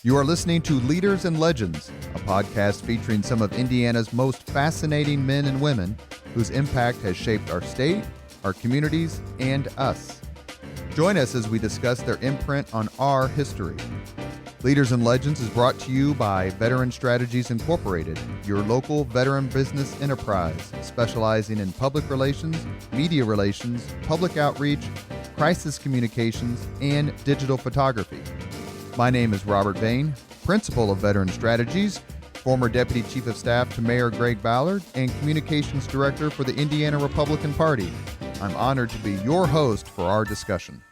You are listening to Leaders and Legends, a podcast featuring some of Indiana's most fascinating men and women whose impact has shaped our state, our communities, and us. Join us as we discuss their imprint on our history. Leaders and Legends is brought to you by Veteran Strategies Incorporated, your local veteran business enterprise specializing in public relations, media relations, public outreach, crisis communications, and digital photography. My name is Robert Bain, Principal of Veteran Strategies, former Deputy Chief of Staff to Mayor Greg Ballard, and Communications Director for the Indiana Republican Party. I'm honored to be your host for our discussion.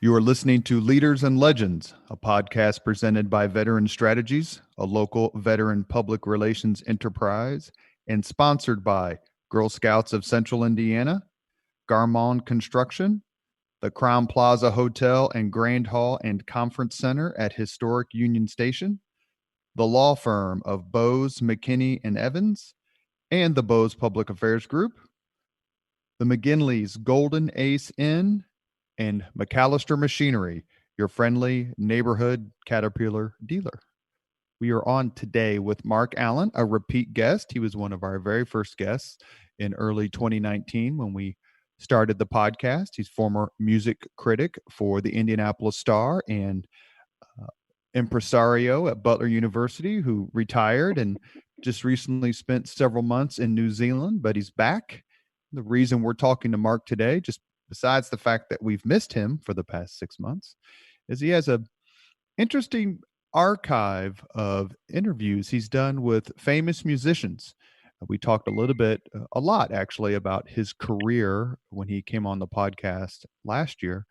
You are listening to Leaders and Legends, a podcast presented by Veteran Strategies, a local veteran public relations enterprise, and sponsored by Girl Scouts of Central Indiana, Garmon Construction, the Crown Plaza Hotel and Grand Hall and Conference Center at Historic Union Station, the law firm of Bose, McKinney, and Evans, and the Bose Public Affairs Group, the McGinley's Golden Ace Inn, and McAllister Machinery, your friendly neighborhood Caterpillar dealer. We are on today with Marc Allan, a repeat guest. He was one of our very first guests in early 2019 when we started the podcast. He's former music critic for the Indianapolis Star and impresario at Butler University, who retired and just recently spent several months in New Zealand, but he's back. The reason we're talking to Marc today, just besides the fact that we've missed him for the past 6 months, is he has a interesting archive of interviews he's done with famous musicians. We talked a lot actually, about his career when he came on the podcast last year.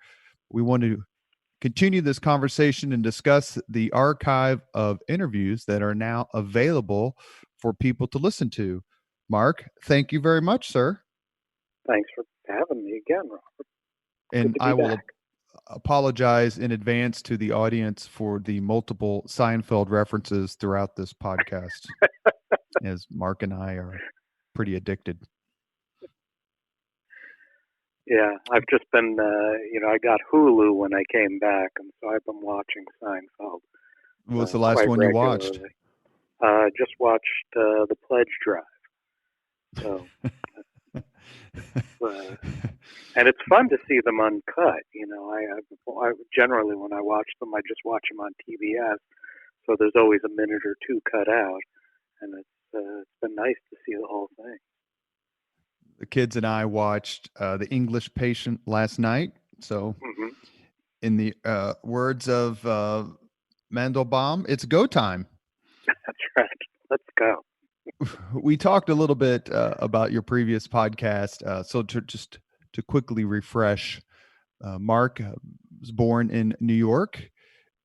We want to continue this conversation and discuss the archive of interviews that are now available for people to listen to. Marc, thank you very much, sir. Thanks for having me again, Robert. And I will apologize in advance to the audience for the multiple Seinfeld references throughout this podcast, as Marc and I are pretty addicted. Yeah, I've just been, I got Hulu when I came back, and so I've been watching Seinfeld. What was the last one you watched? Just watched The Pledge Drive. So... and it's fun to see them uncut. I generally, when I watch them, I just watch them on TBS. So there's always a minute or two cut out, and it's been nice to see the whole thing. The kids and I watched The English Patient last night. So, in the words of Mandelbaum, it's go time. That's right. Let's go. We talked a little bit about your previous podcast. So to quickly refresh, Marc was born in New York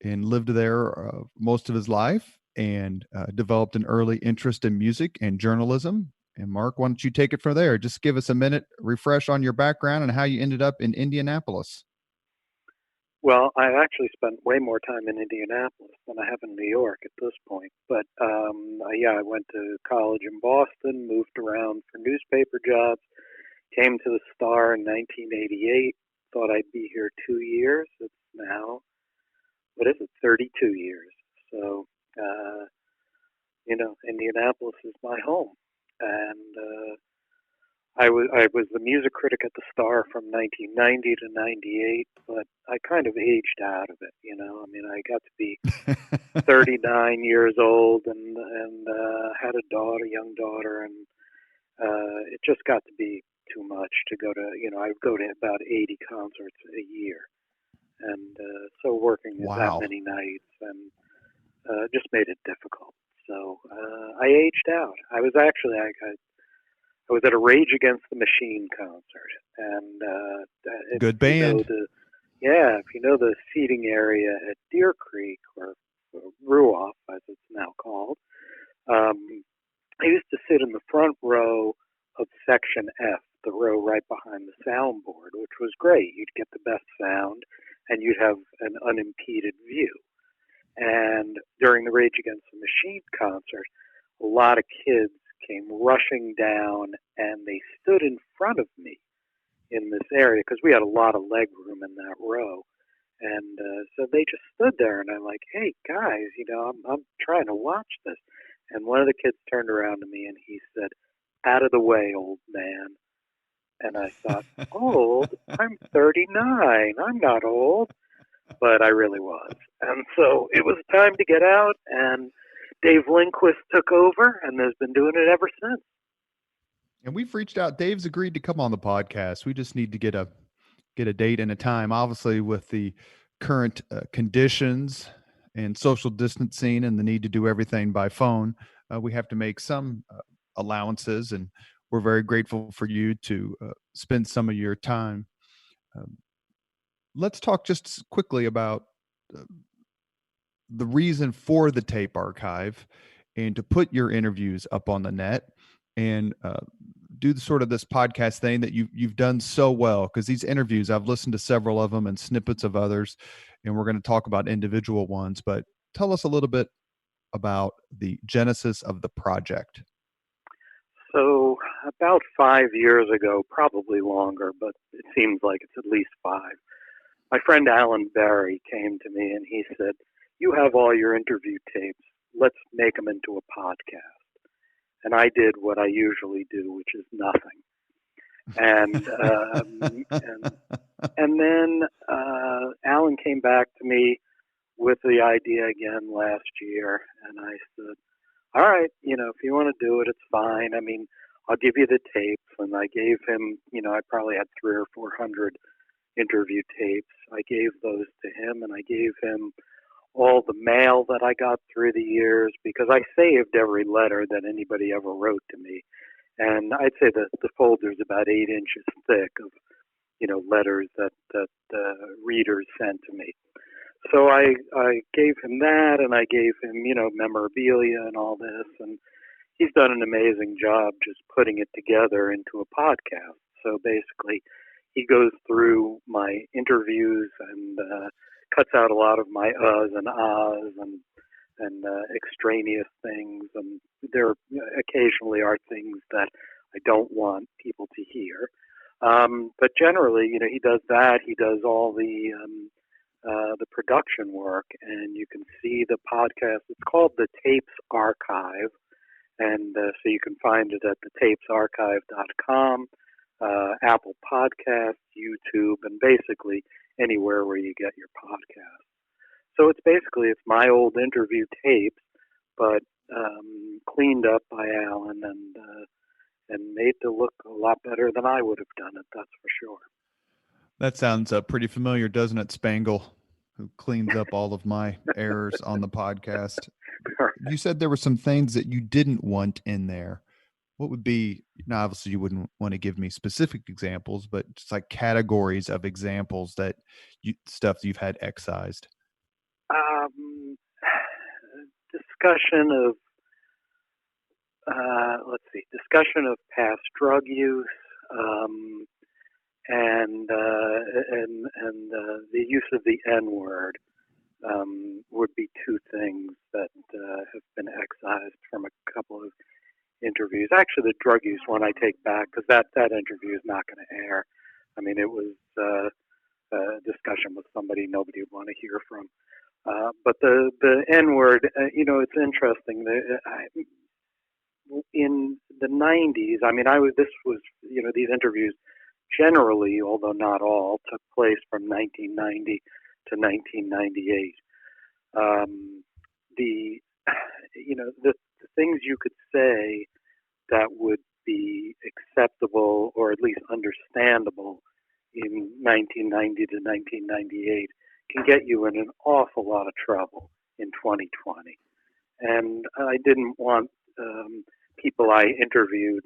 and lived there most of his life, and developed an early interest in music and journalism. And Marc, why don't you take it from there? Just give us a minute, refresh on your background and how you ended up in Indianapolis. Well, I actually spent way more time in Indianapolis than I have in New York at this point. But, I went to college in Boston, moved around for newspaper jobs, came to the Star in 1988, thought I'd be here 2 years. It's now, 32 years. So, Indianapolis is my home. And I was the music critic at the Star from 1990 to 98, but I kind of aged out of it. I got to be 39 years old and had a young daughter, and it just got to be too much to go to. I would go to about 80 concerts a year, and so working that many nights and just made it difficult. So I aged out. I was at a Rage Against the Machine concert, and good band. If you know the seating area at Deer Creek, or Ruoff, as it's now called, I used to sit in the front row of Section F, the row right behind the soundboard, which was great. You'd get the best sound, and you'd have an unimpeded view. And during the Rage Against the Machine concert, a lot of kids came rushing down, and they stood in front of me in this area because we had a lot of leg room in that row. And so they just stood there, and I'm like, "Hey guys, I'm trying to watch this." And one of the kids turned around to me and he said, "Out of the way, old man." And I thought, "Old? I'm 39. I'm not old." But I really was. And so it was time to get out, and Dave Lindquist took over and has been doing it ever since. And we've reached out. Dave's agreed to come on the podcast. We just need to get a date and a time. Obviously, with the current conditions and social distancing and the need to do everything by phone, we have to make some allowances. And we're very grateful for you to spend some of your time. Um, let's talk just quickly about uh, the reason for the tape archive and to put your interviews up on the net and do the sort of this podcast thing that you've done so well, because these interviews, I've listened to several of them and snippets of others, and we're going to talk about individual ones, but tell us a little bit about the genesis of the project. So about 5 years ago, probably longer, but it seems like it's at least 5, my friend Allan came to me and he said, "You have all your interview tapes. Let's make them into a podcast." And I did what I usually do, which is nothing. And and then Allan came back to me with the idea again last year, and I said, "All right, if you want to do it, it's fine. I mean, I'll give you the tapes." And I gave him, I probably had 300 or 400 interview tapes. I gave those to him, and I gave him all the mail that I got through the years, because I saved every letter that anybody ever wrote to me. And I'd say that the folder's about 8 inches thick of, letters that readers sent to me. So I gave him that, and I gave him, memorabilia and all this, and he's done an amazing job just putting it together into a podcast. So basically, he goes through my interviews and cuts out a lot of my uhs and ahs and extraneous things, and there occasionally are things that I don't want people to hear. But generally, he does that. He does all the production work, and you can see the podcast. It's called the Tapes Archive, and so you can find it at thetapesarchive.com, Apple Podcasts, YouTube, and basically anywhere where you get your podcast. So it's my old interview tapes, but cleaned up by Allan and made to look a lot better than I would have done it. That's for sure. That sounds pretty familiar, doesn't it, Spangle, who cleans up all of my errors on the podcast? You said there were some things that you didn't want in there. What would be, now obviously you wouldn't want to give me specific examples, but just like categories of examples that stuff you've had excised? Discussion of, discussion of past drug use, and the use of the N word would be two things that have been excised from a couple of interviews. Actually, the drug use one I take back, because that interview is not going to air. I mean, it was a discussion with somebody nobody would want to hear from. But the N word, it's interesting. In the 90s, I mean, these interviews generally, although not all, took place from 1990 to 1998. The things you could say that would be acceptable or at least understandable in 1990 to 1998 can get you in an awful lot of trouble in 2020. And I didn't want people I interviewed,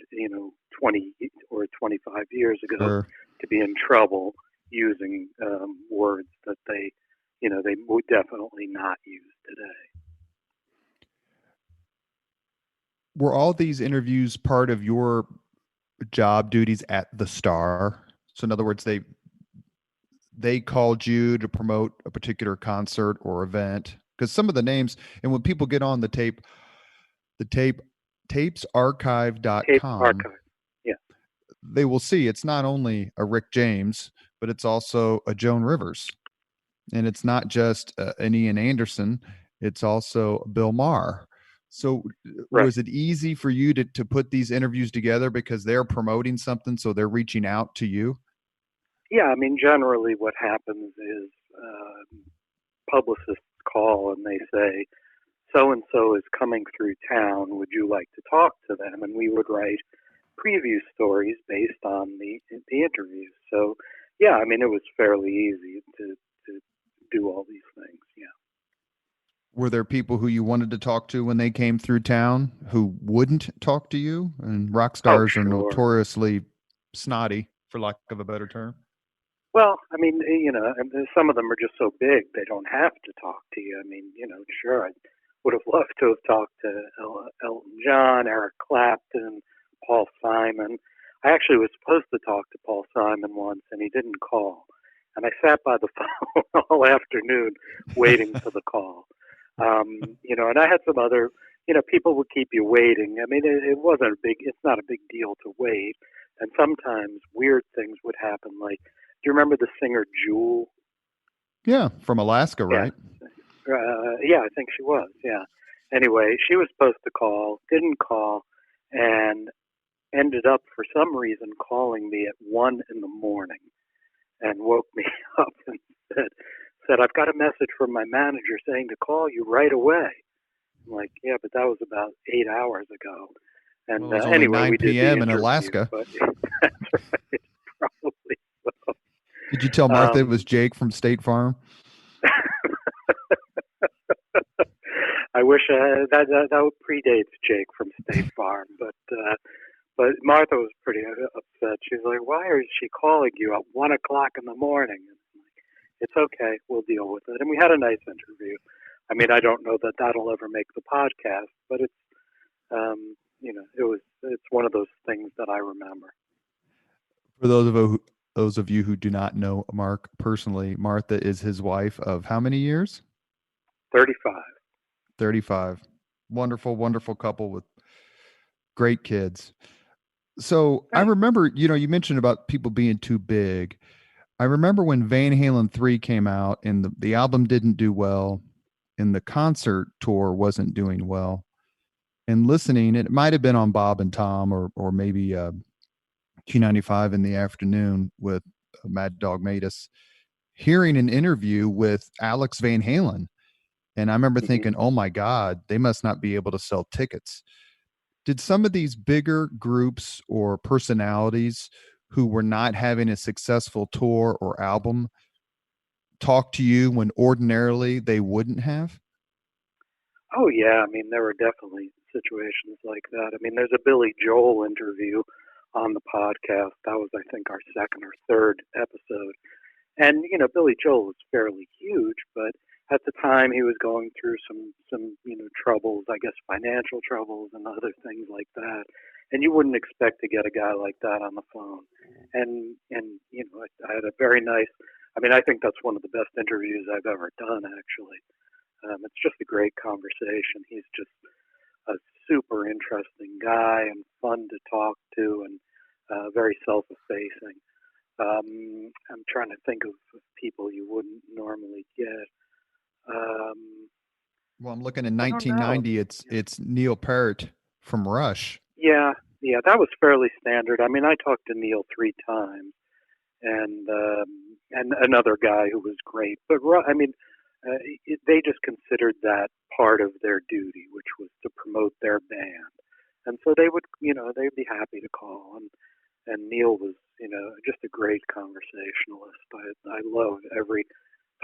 20 or 25 years ago Sure. to be in trouble using words that they would definitely not use today. Were all these interviews part of your job duties at the Star? So in other words, they called you to promote a particular concert or event, because some of the names, and when people get on the tapesarchive.com, Tape archive. Yeah. they will see it's not only a Rick James, but it's also a Joan Rivers. And it's not just an Ian Anderson, it's also Bill Maher. So Right. was it easy for you to put these interviews together because they're promoting something, so they're reaching out to you? Yeah, I mean, generally what happens is publicists call and they say, so and so is coming through town. Would you like to talk to them? And we would write preview stories based on the interviews. So, yeah, I mean, it was fairly easy to do all these things. Yeah. Were there people who you wanted to talk to when they came through town who wouldn't talk to you? And rock Oh, stars are sure. notoriously snotty, for lack of a better term. Well, I mean, and some of them are just so big they don't have to talk to you. I mean, sure, I would have loved to have talked to Elton John, Eric Clapton, Paul Simon. I actually was supposed to talk to Paul Simon once, and he didn't call. And I sat by the phone all afternoon waiting for the call. And I had some other, people would keep you waiting. I mean, it's not a big deal to wait. And sometimes weird things would happen, like, do you remember the singer Jewel? Yeah, from Alaska, Yeah. right? Yeah, I think she was. Yeah. Anyway, she was supposed to call, didn't call, and ended up for some reason calling me at 1 a.m. and woke me up and said I've got a message from my manager saying to call you right away. I'm like, yeah, but that was about 8 hours ago. And Well, it was only anyway, 9 we did the p.m. in interview. Alaska. But that's right, probably so. Did you tell Martha it was Jake from State Farm? I wish that predates Jake from State Farm, but Martha was pretty upset. She's like, "Why is she calling you at 1 o'clock in the morning?" And I'm like, it's okay, we'll deal with it. And we had a nice interview. I mean, I don't know that that'll ever make the podcast, but it's it's one of those things that I remember. For those of you who do not know Marc personally, Martha is his wife of how many years? 35. 35. Wonderful, wonderful couple with great kids. So I remember, you mentioned about people being too big. I remember when Van Halen 3 came out and the album didn't do well and the concert tour wasn't doing well. And listening, it might have been on Bob and Tom or maybe Q95 in the afternoon with Mad Dog Matus, hearing an interview with Alex Van Halen. And I remember thinking, oh my God, they must not be able to sell tickets. Did some of these bigger groups or personalities who were not having a successful tour or album talk to you when ordinarily they wouldn't have? Oh yeah, I mean there were definitely situations like that. I mean there's a Billy Joel interview on the podcast. That was I think our second or third episode. And Billy Joel was fairly huge, but at the time he was going through some troubles, I guess financial troubles and other things like that. And you wouldn't expect to get a guy like that on the phone. And I had a very nice. I mean, I think that's one of the best interviews I've ever done. Actually, it's just a great conversation. He's just a super interesting guy and fun to talk to, and very self-effacing. I'm trying to think of people you wouldn't normally get. Well, I'm looking in 1990. It's Neil Peart from Rush. Yeah, that was fairly standard. I mean, I talked to Neil 3 times, and another guy who was great. But I mean, they just considered that part of their duty, which was to promote their band, and so they would, they'd be happy to call. And Neil was, just a great conversationalist. I loved every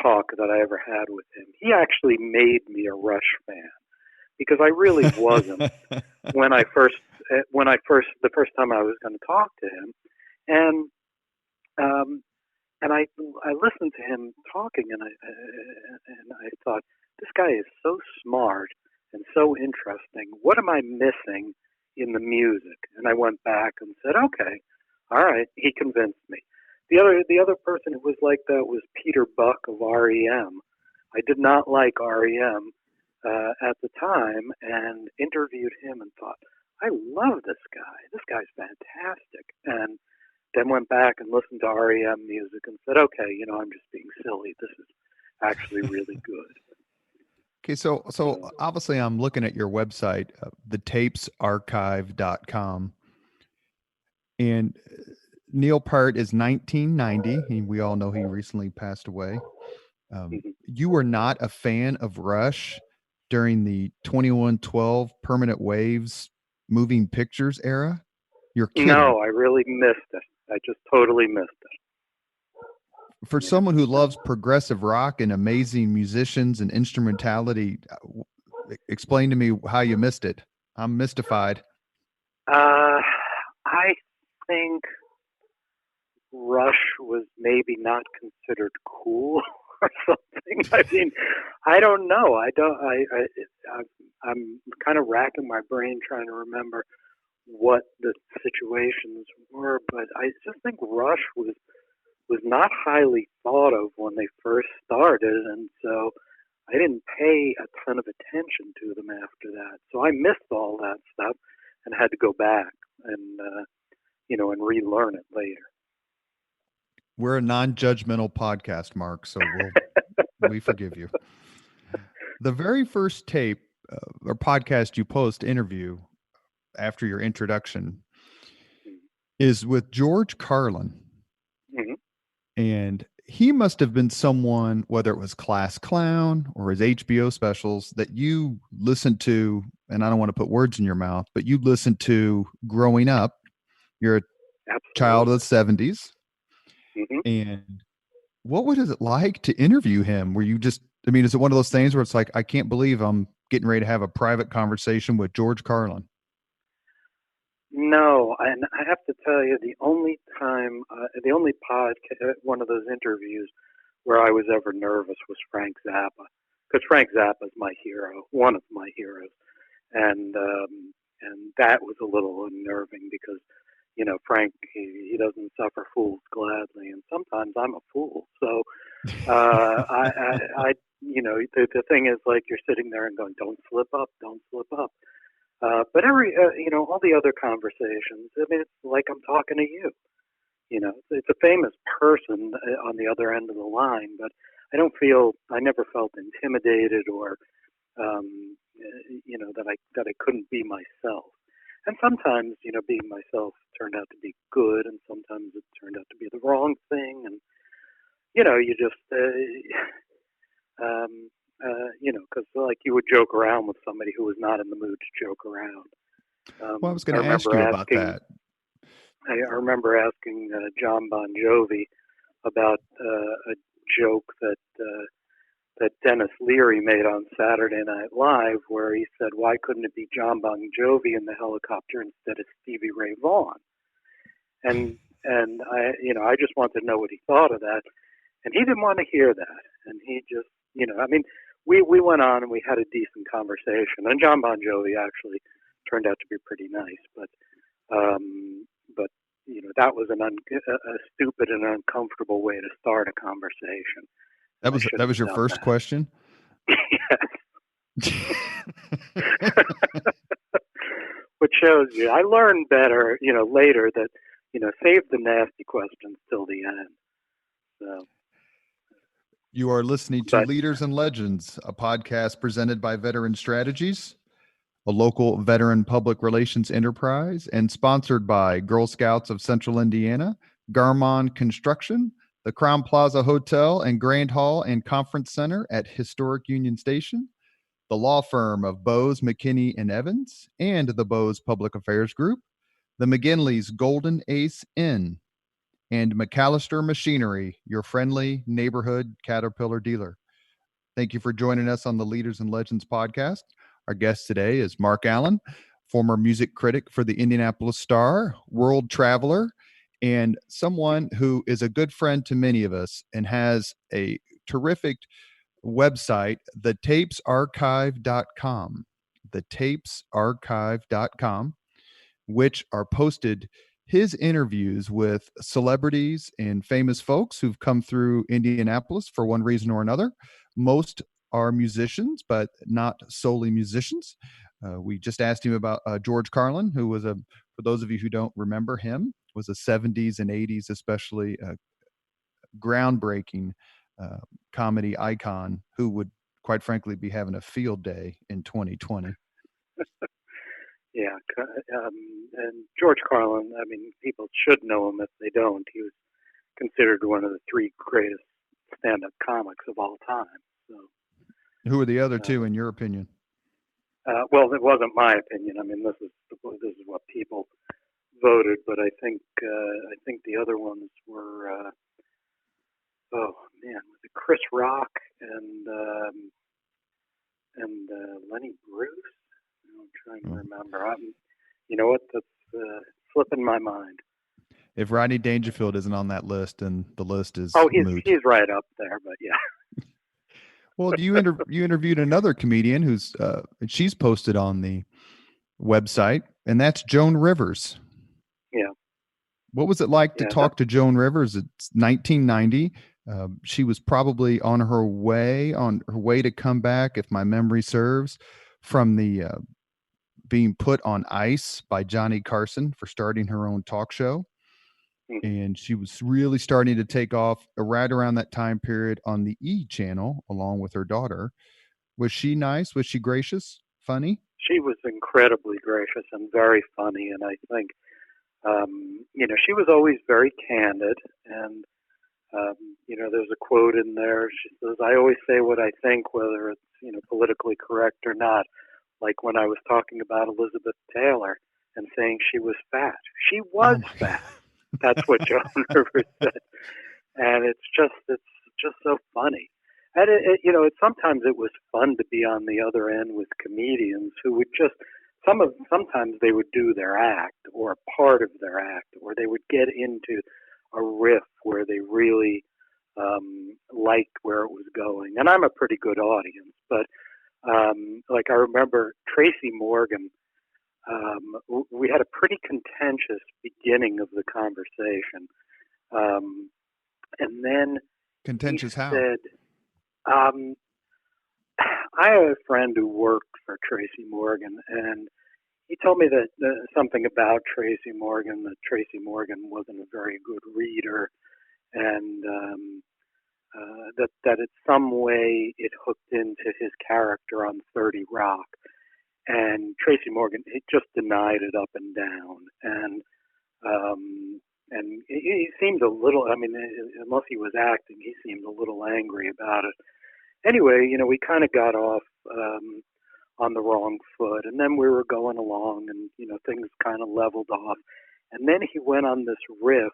talk that I ever had with him. He actually made me a Rush fan because I really wasn't the first time I was going to talk to him, and I listened to him talking, and I thought this guy is so smart and so interesting. What am I missing in the music? And I went back and said, okay, all right, he convinced me. The other person who was like that was Peter Buck of REM. I did not like REM at the time, and interviewed him and thought, I love this guy. This guy's fantastic. And then went back and listened to REM music and said, okay, I'm just being silly. actually really good. Okay, so So, obviously I'm looking at your website, thetapesarchive.com, and Neil Peart is 1990. We all know he recently passed away. mhm. You were not a fan of Rush during the 2112 Permanent Waves moving pictures era? You're kidding. No, I really missed it. I just totally missed it. For You know, someone who loves progressive rock and amazing musicians and instrumentality, explain to me how you missed it. I'm mystified. I think Rush was maybe not considered cool or something. I mean, I don't know. I don't. I'm kind of racking my brain trying to remember what the situations were, but I just think Rush was not highly thought of when they first started, and so I didn't pay a ton of attention to them after that. So I missed all that stuff and had to go back and and relearn it later. We're a non-judgmental podcast, Mark, so we forgive you. The very first tape or podcast you post interview after your introduction is with George Carlin. Mm-hmm. And he must have been someone, whether it was Class Clown or his HBO specials, that you listened to. And I don't want to put words in your mouth, but you listened to growing up. You're a child of Absolutely. the 70s. Mm-hmm. And what was it like to interview him? Were you just, I mean, is it one of those things where it's like, I can't believe I'm getting ready to have a private conversation with George Carlin? No, and I have to tell you, the only time, the only one of those interviews where I was ever nervous was Frank Zappa, because Frank Zappa is my hero, one of my heroes, and that was a little unnerving because Frank he doesn't suffer fools gladly, and sometimes I'm a fool. So I the thing is like you're sitting there and going, don't slip up, don't slip up. But all the other conversations, I mean, it's like I'm talking to you. It's a famous person on the other end of the line, but I never felt intimidated or, that I couldn't be myself. And sometimes, being myself turned out to be good, and sometimes it turned out to be the wrong thing. And, you just, because like you would joke around with somebody who was not in the mood to joke around. Well, I was I going to ask remember you about asking, that. I remember asking John Bon Jovi about a joke that Dennis Leary made on Saturday Night Live, where he said, "Why couldn't it be John Bon Jovi in the helicopter instead of Stevie Ray Vaughan?" And I just wanted to know what he thought of that, and he didn't want to hear that, and he just, I mean, we went on and we had a decent conversation, and John Bon Jovi actually turned out to be pretty nice, but that was a stupid and uncomfortable way to start a conversation. And I That shouldn't was have your done first question. Which shows you I learned better, later that, save the nasty questions till the end. So, You are listening to but Leaders and Legends, a podcast presented by Veteran Strategies, a local veteran public relations enterprise, and sponsored by Girl Scouts of Central Indiana, Garmon Construction, the Crown Plaza Hotel and Grand Hall and Conference Center at Historic Union Station, the law firm of Bose, McKinney, and Evans, and the Bose Public Affairs Group, the McGinley's Golden Ace Inn, and McAllister Machinery, your friendly neighborhood Caterpillar dealer. Thank you for joining us on the Leaders and Legends podcast. Our guest today is Marc Allan, former music critic for the Indianapolis Star, world traveler, and someone who is a good friend to many of us and has a terrific website, thetapesarchive.com. Thetapesarchive.com, which are posted his interviews with celebrities and famous folks who've come through Indianapolis for one reason or another. Most are musicians, but not solely musicians. We just asked him about George Carlin, who was for those of you who don't remember him, was a 70s and 80s, especially groundbreaking comedy icon who would, quite frankly, be having a field day in 2020. Yeah, and George Carlin. I mean, people should know him if they don't. He was considered one of the three greatest stand-up comics of all time. So, Who are the other two, in your opinion? well, it wasn't my opinion. I mean, this is what people voted, but I think the other ones were oh man, was it Chris Rock and Lenny Bruce? I'm trying to remember. You know what? That's slipping my mind. If Rodney Dangerfield isn't on that list, then the list is moot. He's right up there, but yeah. Well, you interviewed another comedian who's she's posted on the website, and that's Joan Rivers. Yeah. What was it like to talk to Joan Rivers? It's 1990. She was probably on her way to come back, if my memory serves, from the being put on ice by Johnny Carson for starting her own talk show. Mm-hmm. And she was really starting to take off right around that time period on the E! Channel, along with her daughter. Was she nice? Was she gracious? Funny? She was incredibly gracious and very funny. And I think, she was always very candid. And, there's a quote in there. She says, "I always say what I think, whether it's, politically correct or not." Like when I was talking about Elizabeth Taylor and saying she was fat. She was fat. That's what Joan Rivers said. And it's just so funny. And sometimes it was fun to be on the other end with comedians who would sometimes they would do their act or a part of their act, or they would get into a riff where they really liked where it was going. And I'm a pretty good audience, but like I remember Tracy Morgan, we had a pretty contentious beginning of the conversation. And then contentious he how? Said, I have a friend who worked for Tracy Morgan, and he told me that something about Tracy Morgan, that Tracy Morgan wasn't a very good reader, and that in some way it hooked into his character on 30 Rock. And Tracy Morgan, he just denied it up and down. And he seemed a little, unless he was acting, he seemed a little angry about it. Anyway, we kind of got off on the wrong foot. And then we were going along and, things kind of leveled off. And then he went on this riff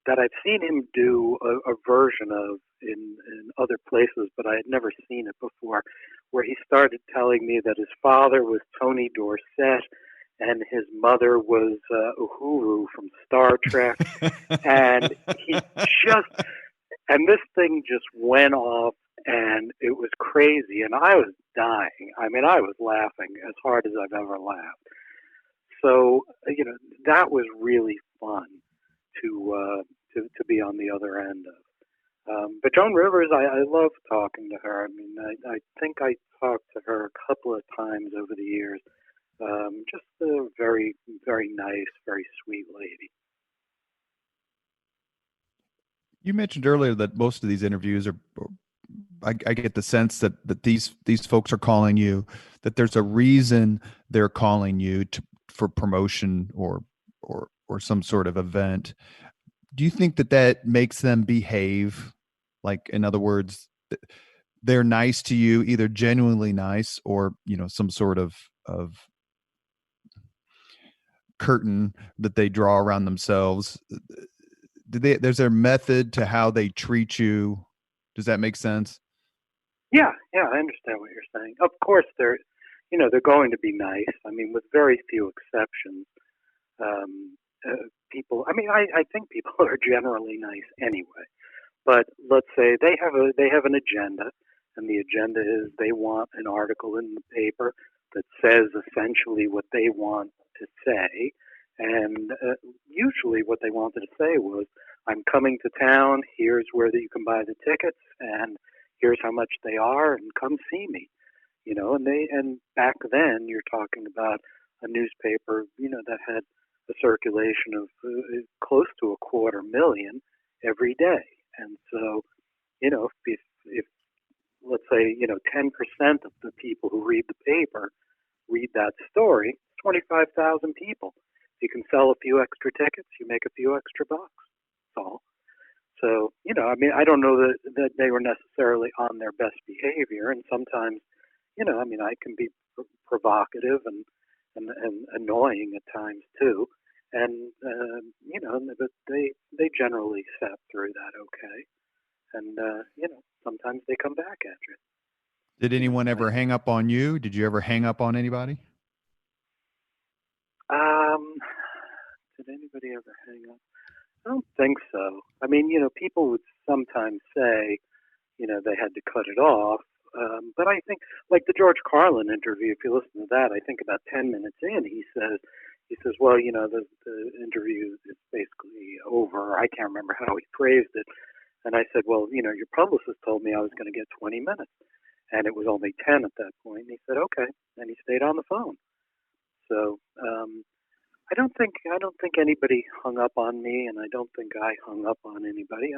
that I've seen him do a version of in other places, but I had never seen it before, where he started telling me that his father was Tony Dorsett and his mother was Uhuru from Star Trek. And and this thing just went off, and it was crazy, and I was dying. I was laughing as hard as I've ever laughed. So, that was really fun to be on the other end of. But Joan Rivers, I love talking to her. I think I talked to her a couple of times over the years. Just a very, very nice, very sweet lady. You mentioned earlier that most of these interviews are, I get the sense that these folks are calling you, that there's a reason they're calling you for promotion or some sort of event. Do you think that makes them behave? Like, in other words, they're nice to you, either genuinely nice or, some sort of curtain that they draw around themselves. There's their method to how they treat you. Does that make sense? Yeah, I understand what you're saying. Of course, they're going to be nice. With very few exceptions. People. I think people are generally nice anyway. But let's say they have an agenda, and the agenda is they want an article in the paper that says essentially what they want to say. And usually what they wanted to say was, "I'm coming to town. Here's where you can buy the tickets, and here's how much they are, and come see me." And back then you're talking about a newspaper, that had a circulation of close to 250,000 every day. And so, if let's say 10% of the people who read the paper read that story, it's 25,000 people. If you can sell a few extra tickets, you make a few extra bucks. That's all. So, I don't know that they were necessarily on their best behavior, and sometimes, I can be provocative and annoying at times too, and but they generally sat through that okay, and sometimes they come back at you. Did anyone ever hang up on you? Did you ever hang up on anybody? Did anybody ever hang up? I don't think so. People would sometimes say, they had to cut it off. But I think, like the George Carlin interview, if you listen to that, I think about 10 minutes in, he says, well, the interview is basically over. I can't remember how he phrased it. And I said, well, your publicist told me I was going to get 20 minutes. And it was only 10 at that point. And he said, okay. And he stayed on the phone. So, I don't think anybody hung up on me, and I don't think I hung up on anybody.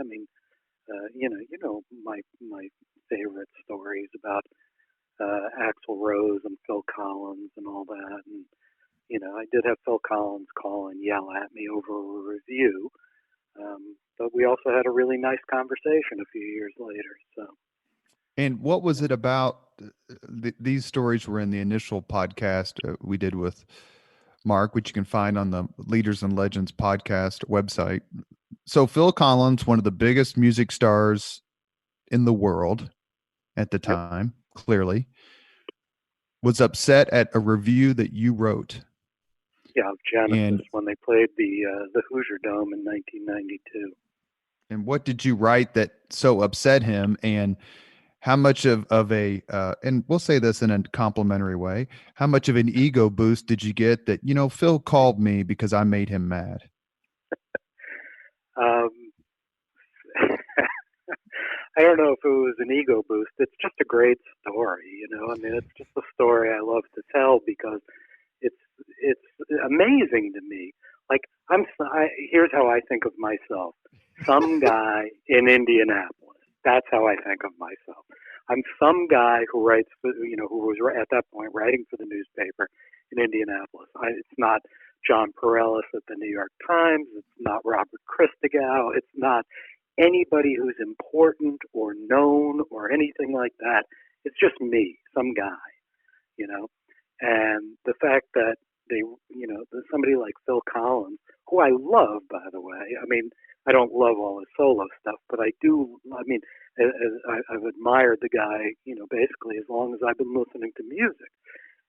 My favorite stories about Axl Rose and Phil Collins and all that, and I did have Phil Collins call and yell at me over a review, but we also had a really nice conversation a few years later. So. And what was it about? These stories were in the initial podcast we did with Marc, which you can find on the Leaders and Legends podcast website. So Phil Collins, one of the biggest music stars in the world at the time, clearly, was upset at a review that you wrote. Yeah, of Genesis, when they played the Hoosier Dome in 1992. And what did you write that so upset him? And how much of a, and we'll say this in a complimentary way, how much of an ego boost did you get that, Phil called me because I made him mad? I don't know if it was an ego boost. It's just a great story, it's just a story I love to tell because it's amazing to me. Like, here's how I think of myself. Some guy in Indianapolis. That's how I think of myself. I'm some guy who writes, who was at that point writing for the newspaper in Indianapolis. It's not John Perellis at the New York Times. It's not Robert Christgau. It's not anybody who's important or known or anything like that. It's just me, some guy, And the fact that somebody like Phil Collins, who I love, by the way. I don't love all his solo stuff, but I do. I've admired the guy, basically as long as I've been listening to music.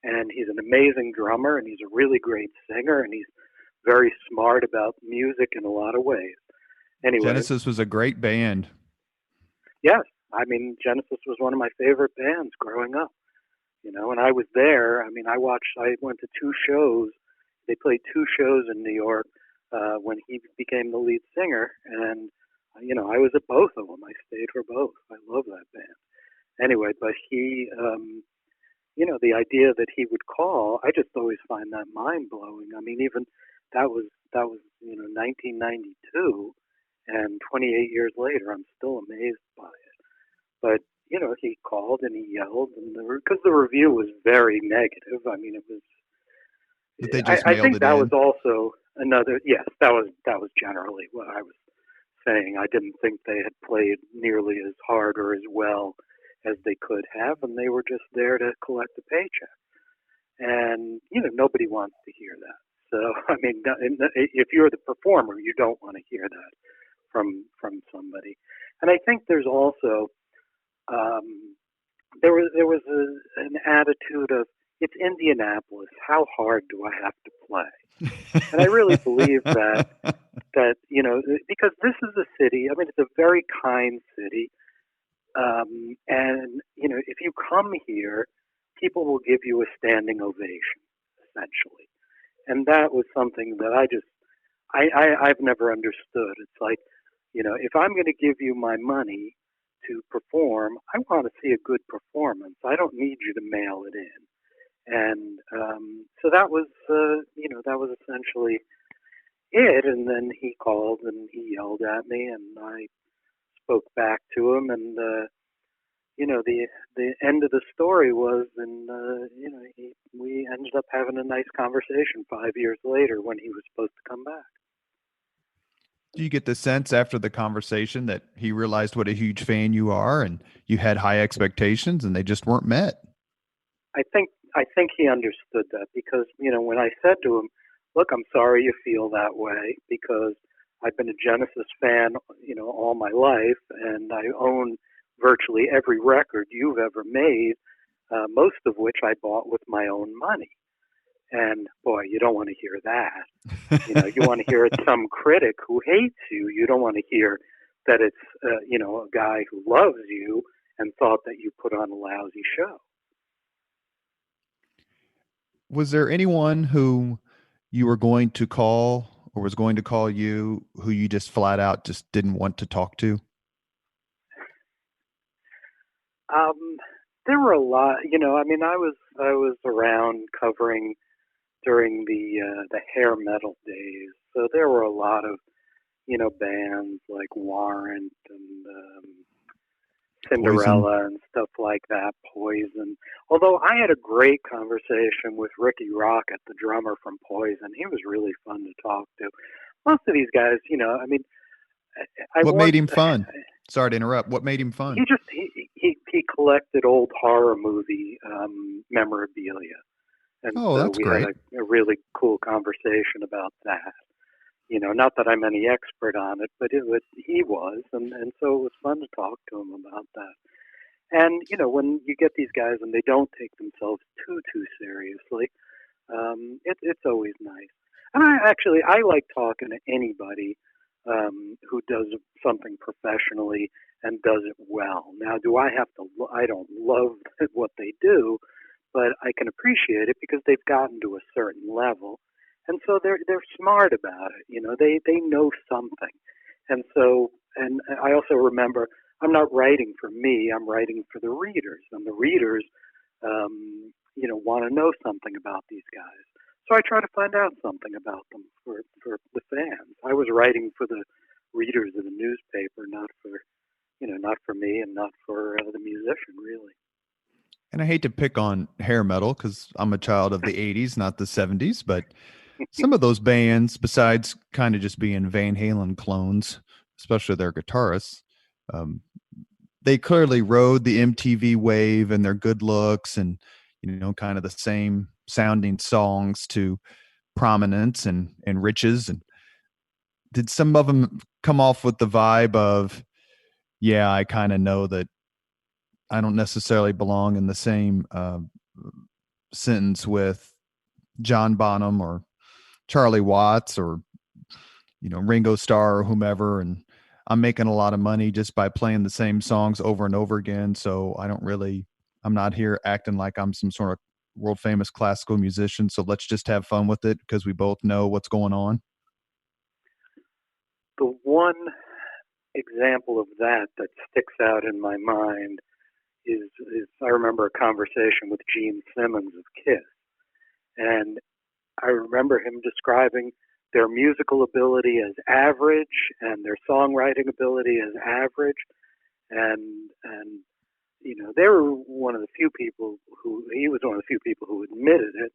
And he's an amazing drummer, and he's a really great singer, and he's very smart about music in a lot of ways. Anyway, Genesis was a great band. Yes, Genesis was one of my favorite bands growing up. And I was there. I went to 2 shows. They played 2 shows in New York when he became the lead singer, and I was at both of them. I stayed for both. I love that band. Anyway, but he, the idea that he would call, I just always find that mind blowing. Even that was 1992, and 28 years later, I'm still amazed by it. But he called and he yelled, and because the review was very negative. It was. But they just I think it that in. was also another. Yes, that was generally what I was saying. I didn't think they had played nearly as hard or as well as they could have, and they were just there to collect a paycheck. And nobody wants to hear that. So if you're the performer, you don't want to hear that from somebody. And I think there's also there was an attitude of, it's Indianapolis, how hard do I have to play? And I really believe that because this is a city, it's a very kind city, and if you come here, people will give you a standing ovation, essentially. And that was something that I've never understood. It's like, if I'm going to give you my money to perform, I want to see a good performance. I don't need you to mail it in. And so that was essentially it. And then he called and he yelled at me, and I spoke back to him, and the end of the story was, and we ended up having a nice conversation 5 years later when he was supposed to come back. Do you get the sense after the conversation that he realized what a huge fan you are and you had high expectations and they just weren't met? I think he understood that, because when I said to him, "Look, I'm sorry you feel that way, because I've been a Genesis fan, all my life, and I own virtually every record you've ever made, most of which I bought with my own money." And boy, you don't want to hear that. You want to hear it's some critic who hates you. You don't want to hear that it's a guy who loves you and thought that you put on a lousy show. Was there anyone who you were going to call or was going to call you who you just flat out just didn't want to talk to? There were a lot. I was around covering during the hair metal days, so there were a lot of bands like Warrant and Cinderella Poison. and stuff like that, Poison. Although I had a great conversation with Ricky Rocket, the drummer from Poison. He was really fun to talk to. Most of these guys, What made him fun? Sorry to interrupt. What made him fun? He collected old horror movie memorabilia, and Oh, so that's we great. had a really cool conversation about that. Not that I'm any expert on it, but he was, and so it was fun to talk to him about that. And when you get these guys and they don't take themselves too seriously, it's always nice. And I like talking to anybody who does something professionally and does it well. Now, do I have to? I don't love what they do, but I can appreciate it because they've gotten to a certain level, and so they're smart about it. They know something, and so and I also remember I'm not writing for me. I'm writing for the readers, and the readers, want to know something about these guys. So I try to find out something about them for the fans. I was writing for the readers of the newspaper, not for me and not for the musician, really. And I hate to pick on hair metal because I'm a child of the 80s, not the 70s, but some of those bands, besides kind of just being Van Halen clones, especially their guitarists, um, they clearly rode the MTV wave and their good looks and, kind of the same sounding songs to prominence and riches. And did some of them come off with the vibe of, yeah, I kind of know that I don't necessarily belong in the same sentence with John Bonham or Charlie Watts or Ringo Starr or whomever, and I'm making a lot of money just by playing the same songs over and over again. So I'm not here acting like I'm some sort of world famous classical musician. So let's just have fun with it because we both know what's going on. The one example of that sticks out in my mind is I remember a conversation with Gene Simmons of Kiss, and I remember him describing their musical ability as average and their songwriting ability as average, and they were one of the few people he was one of the few people who admitted it,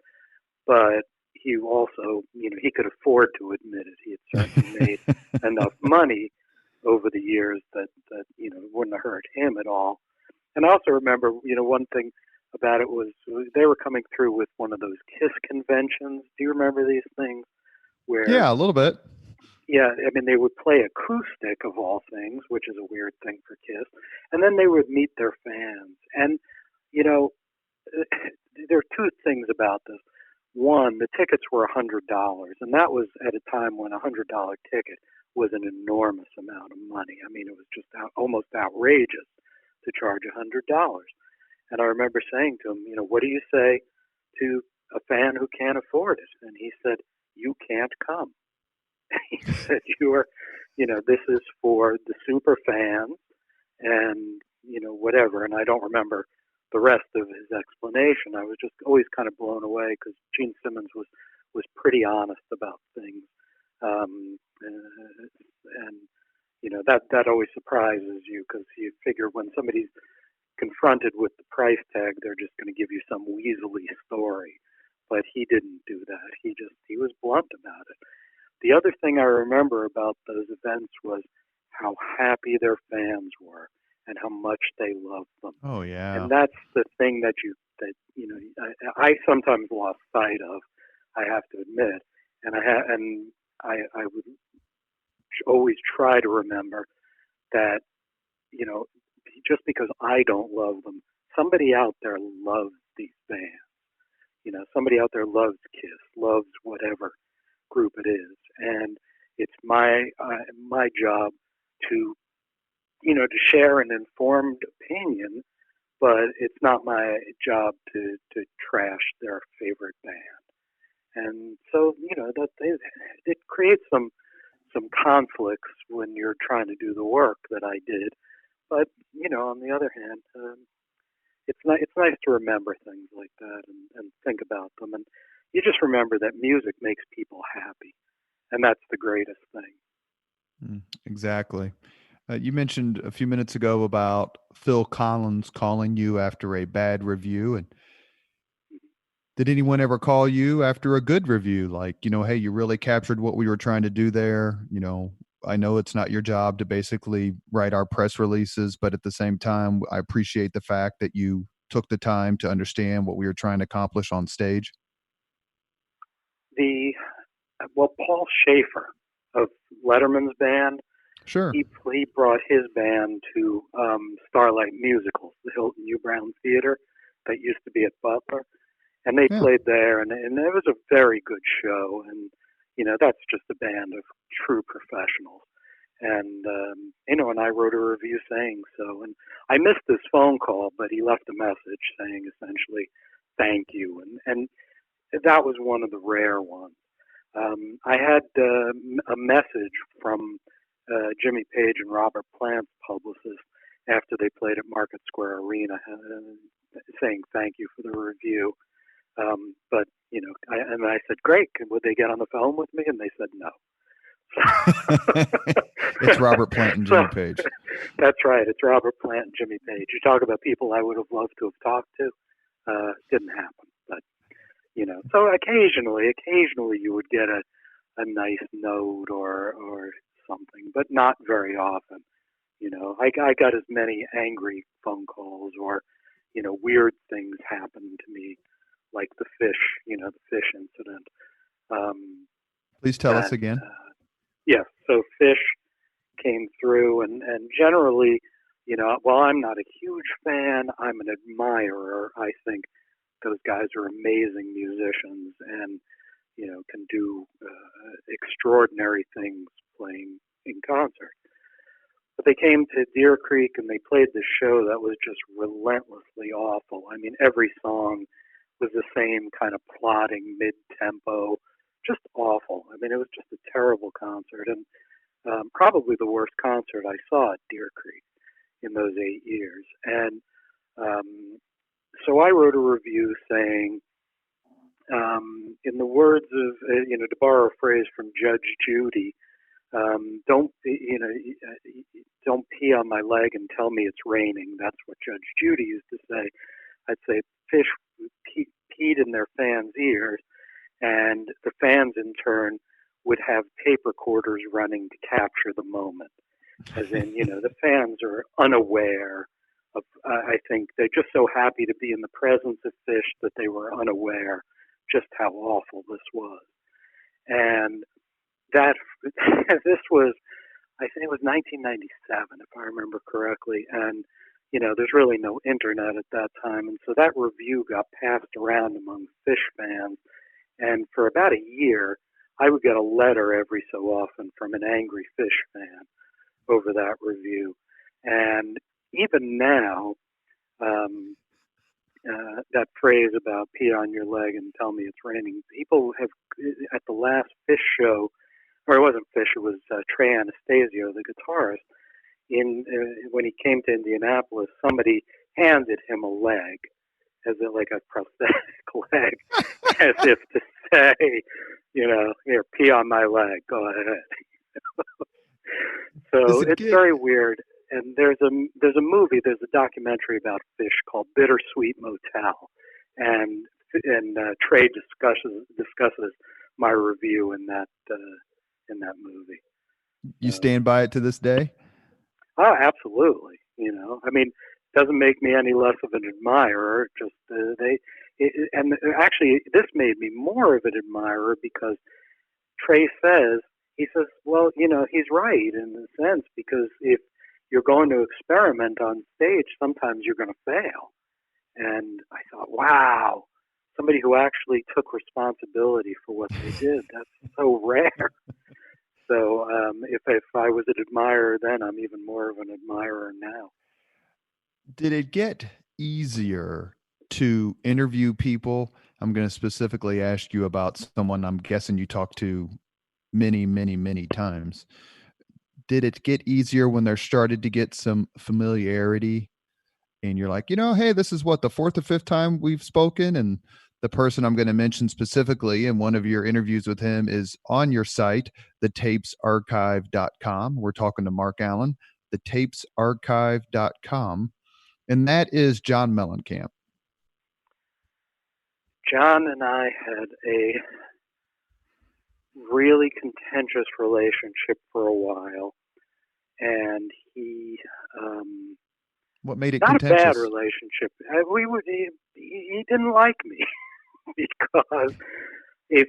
but he also he could afford to admit it. He had certainly made enough money over the years that wouldn't have hurt him at all. And I also remember one thing about it was they were coming through with one of those Kiss conventions. Do you remember these things? Yeah, a little bit. Yeah, I mean, they would play acoustic of all things, which is a weird thing for Kiss, and then they would meet their fans. And there are two things about this. One, the tickets were $100, and that was at a time when $100 ticket was an enormous amount of money. I mean, it was just almost outrageous to charge $100. And I remember saying to him, what do you say to a fan who can't afford it? And he said, "You can't come." He said, this is for the super fans and, whatever. And I don't remember the rest of his explanation. I was just always kind of blown away because Gene Simmons was pretty honest about things. And that always surprises you because you figure when somebody's confronted with the price tag, they're just going to give you some weaselly story. But he didn't do that. He was blunt about it. The other thing I remember about those events was how happy their fans were and how much they loved them. Oh yeah. And that's the thing that I sometimes lost sight of. I have to admit, and I would always try to remember that just because I don't love them, somebody out there loves these bands. Somebody out there loves Kiss, loves whatever group it is, and it's my job to to share an informed opinion, but it's not my job to trash their favorite band. And so that it creates some conflicts when you're trying to do the work that I did. But on the other hand, it's nice to remember things like that and think about them, and you just remember that music makes people happy, and that's the greatest thing. Exactly. You mentioned a few minutes ago about Phil Collins calling you after a bad review, and did anyone ever call you after a good review? Like, hey, you really captured what we were trying to do there. I know it's not your job to basically write our press releases, but at the same time, I appreciate the fact that you took the time to understand what we were trying to accomplish on stage. Paul Schaefer of Letterman's band, sure, he brought his band to Starlight Musicals, the Hilton U. Brown Theater that used to be at Butler, and they played there, and it was a very good show, and that's just a band of true professionals. And and I wrote a review saying so, and I missed this phone call, but he left a message saying essentially thank you, and that was one of the rare ones. I had a message from Jimmy Page and Robert Plant's publicist after they played at Market Square Arena, saying thank you for the review. But I said, great. Would they get on the phone with me? And they said no. It's Robert Plant and Jimmy Page. That's right. It's Robert Plant and Jimmy Page. You talk about people I would have loved to have talked to. Didn't happen. But so occasionally you would get a nice note or something, but not very often. I got as many angry phone calls or weird things happened to me, like the fish incident. Please tell us again. Yes. So Fish came through, and generally, while I'm not a huge fan, I'm an admirer. I think those guys are amazing musicians and can do extraordinary things playing in concert. But they came to Deer Creek and they played this show that was just relentlessly awful. I mean, every song was the same kind of plodding mid-tempo, just awful. I mean, it was just a terrible concert, and probably the worst concert I saw at Deer Creek in those 8 years. And so I wrote a review saying, in the words of, to borrow a phrase from Judge Judy, don't pee on my leg and tell me it's raining. That's what Judge Judy used to say. I'd say Fish peed in their fans' ears, and the fans in turn would have tape recorders running to capture the moment. As in, the fans are unaware of, I think they're just so happy to be in the presence of Fish that they were unaware just how awful this was. And that, this was, I think it was 1997, if I remember correctly. And, there's really no internet at that time. And so that review got passed around among Fish fans. And for about a year, I would get a letter every so often from an angry Fish fan over that review. And even now, that phrase about pee on your leg and tell me it's raining, people have, at the last Fish show, or it wasn't Fish, it was Trey Anastasio, the guitarist, when he came to Indianapolis, somebody handed him a leg, as in like a prosthetic leg, as if to say, here, pee on my leg, go ahead. Does So it it's get very weird. And there's a documentary about fish called Bittersweet Motel, and Trey discusses my review in that movie. you So, stand by it to this day? oh, absolutely. I mean, it doesn't make me any less of an admirer. Just and actually, this made me more of an admirer because Trey he says, well, he's right in a sense, because if you're going to experiment on stage, sometimes you're going to fail. And I thought, wow, somebody who actually took responsibility for what they did. That's so rare. So if I was an admirer then, I'm even more of an admirer now. Did it get easier to interview people? I'm going to specifically ask you about someone I'm guessing you talked to many, many, many times. Did it get easier when there started to get some familiarity and you're like, hey, this is what the fourth or fifth time we've spoken? And the person I'm going to mention specifically in one of your interviews with him is on your site, thetapesarchive.com. We're talking to Marc Allan, thetapesarchive.com. And that is John Mellencamp. John and I had a really contentious relationship for a while, and What made it not a bad contentious? relationship. He didn't like me because if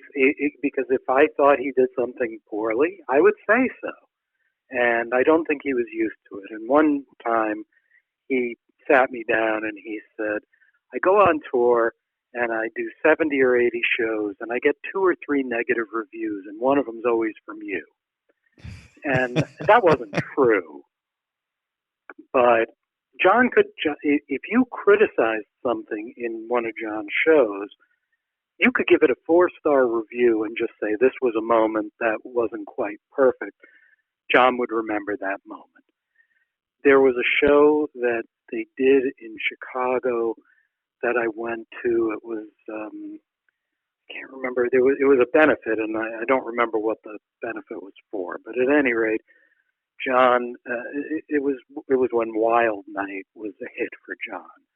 I thought he did something poorly, I would say so, and I don't think he was used to it. And one time, he sat me down and he said, I go on tour and I do 70 or 80 shows and I get 2 or 3 negative reviews, and one of them's always from you. And that wasn't true. But John if you criticized something in one of John's shows, you could give it a 4-star review and just say this was a moment that wasn't quite perfect. John would remember that moment. There was a show that they did in Chicago that I went to. It was I can't remember. It was a benefit, and I don't remember what the benefit was for. But at any rate, John, it was when Wild Night was a hit for John,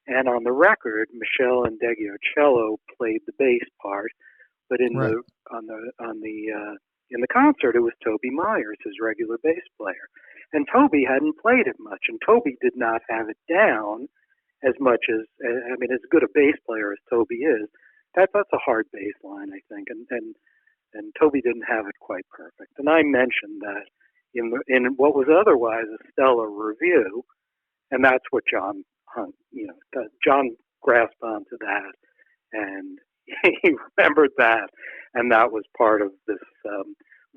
and on the record, Michelle and Deggiocello played the bass part, but in Right. in the concert, it was Toby Myers, his regular bass player. And Toby hadn't played it much, and Toby did not have it down as much as, as good a bass player as Toby is. That's a hard bass line, I think, and Toby didn't have it quite perfect. And I mentioned that in what was otherwise a stellar review, and that's what John John grasped onto that, and he remembered that, and that was part of this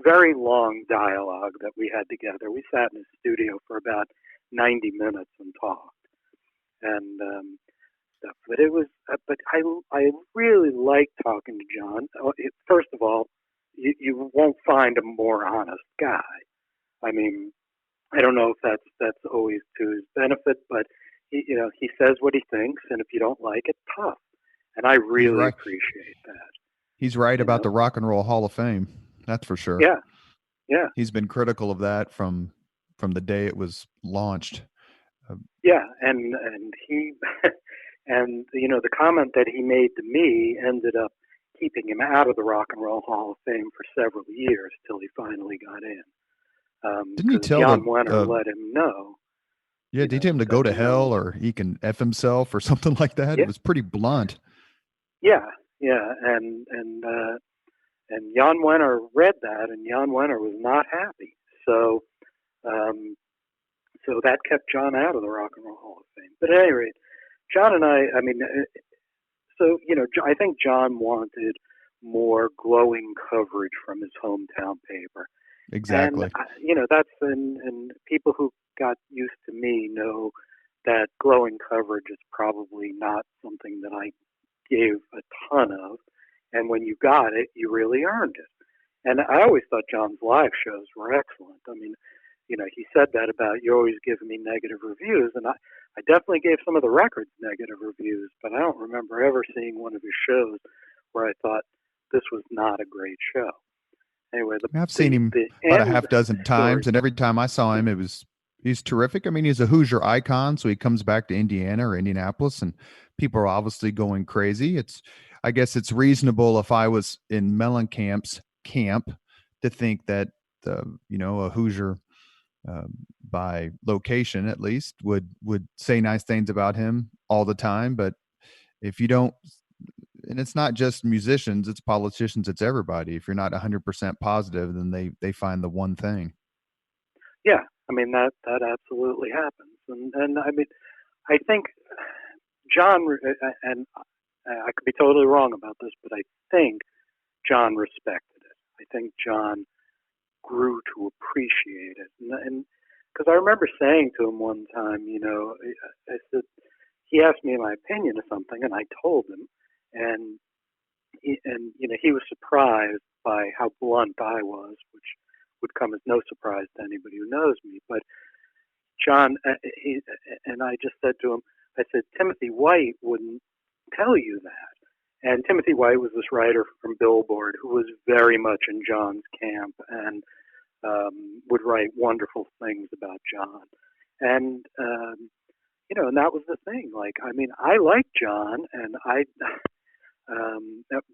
very long dialogue that we had together. We sat in his studio for about 90 minutes and talked, and stuff. But it was, I really liked talking to John. First of all, you won't find a more honest guy. I mean, I don't know if that's always to his benefit, but he says what he thinks, and if you don't like it, tough. And I really appreciate that. He's right about the Rock and Roll Hall of Fame. That's for sure. Yeah. Yeah. He's been critical of that from the day it was launched. Yeah, and he and the comment that he made to me ended up keeping him out of the Rock and Roll Hall of Fame for several years till he finally got in. Didn't he tell John Wenner let him know? Yeah, did he tell him to go to hell or he can F himself or something like that? Yeah. It was pretty blunt. Yeah, and Jan Wenner read that, and Jan Wenner was not happy. So that kept John out of the Rock and Roll Hall of Fame. But at any rate, John and I think John wanted more glowing coverage from his hometown paper. Exactly. And people who got used to me know that glowing coverage is probably not something that I gave a ton of. And when you got it, you really earned it. And I always thought John's live shows were excellent. I mean, he said that about you always giving me negative reviews, and I definitely gave some of the records negative reviews, but I don't remember ever seeing one of his shows where I thought this was not a great show. Anyway, I've seen him the about a end half dozen story. times, and every time I saw him, he's terrific. I mean, he's a Hoosier icon, so he comes back to Indiana or Indianapolis, and people are obviously going crazy. I guess it's reasonable if I was in Mellencamp's camp to think that a Hoosier by location at least would say nice things about him all the time. But if you don't, and it's not just musicians, it's politicians, it's everybody. If you're not 100% positive, then they find the one thing. Yeah, I mean that absolutely happens, and I mean I think John, and I could be totally wrong about this, but I think John respected it. I think John grew to appreciate it, and because I remember saying to him one time, I said, he asked me my opinion of something, and I told him, and he was surprised by how blunt I was, which would come as no surprise to anybody who knows me. But John, and I just said to him, I said, Timothy White wouldn't tell you that. And Timothy White was this writer from Billboard who was very much in John's camp and would write wonderful things about John. And, and that was the thing. Like, I mean, I like John, and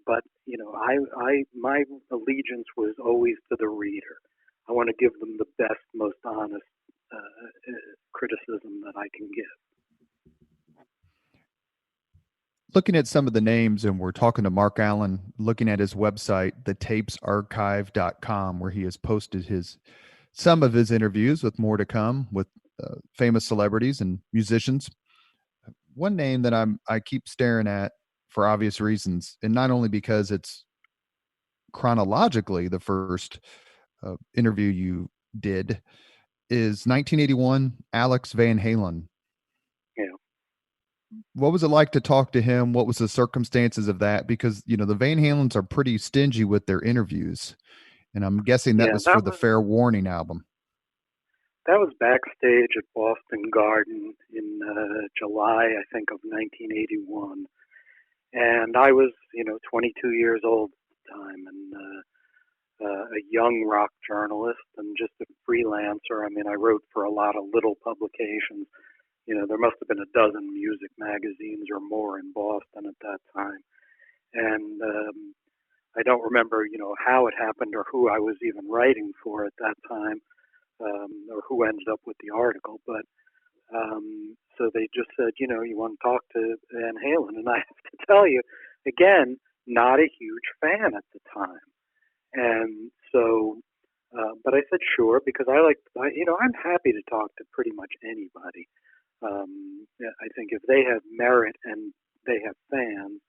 but my allegiance was always to the reader. I want to give them the best, most honest criticism that I can give. Looking at some of the names, and we're talking to Marc Allan, looking at his website, thetapesarchive.com, where he has posted some of his interviews with more to come with famous celebrities and musicians. One name that I keep staring at for obvious reasons, and not only because it's chronologically the first interview you did, is 1981 Alex Van Halen. Yeah. What was it like to talk to him? What was the circumstances of that? Because the Van Halens are pretty stingy with their interviews, and I'm guessing that was for the Fair Warning album. That was backstage at Boston Garden in July, I think, of 1981. And I was, 22 years old at the time, and a young rock journalist and just a freelancer. I mean, I wrote for a lot of little publications. There must have been a dozen music magazines or more in Boston at that time. And I don't remember, how it happened or who I was even writing for at that time. Or who ended up with the article, but so they just said, you want to talk to Van Halen, and I have to tell you, again, not a huge fan at the time, and so, but I said sure because I'm happy to talk to pretty much anybody. I think if they have merit and they have fans,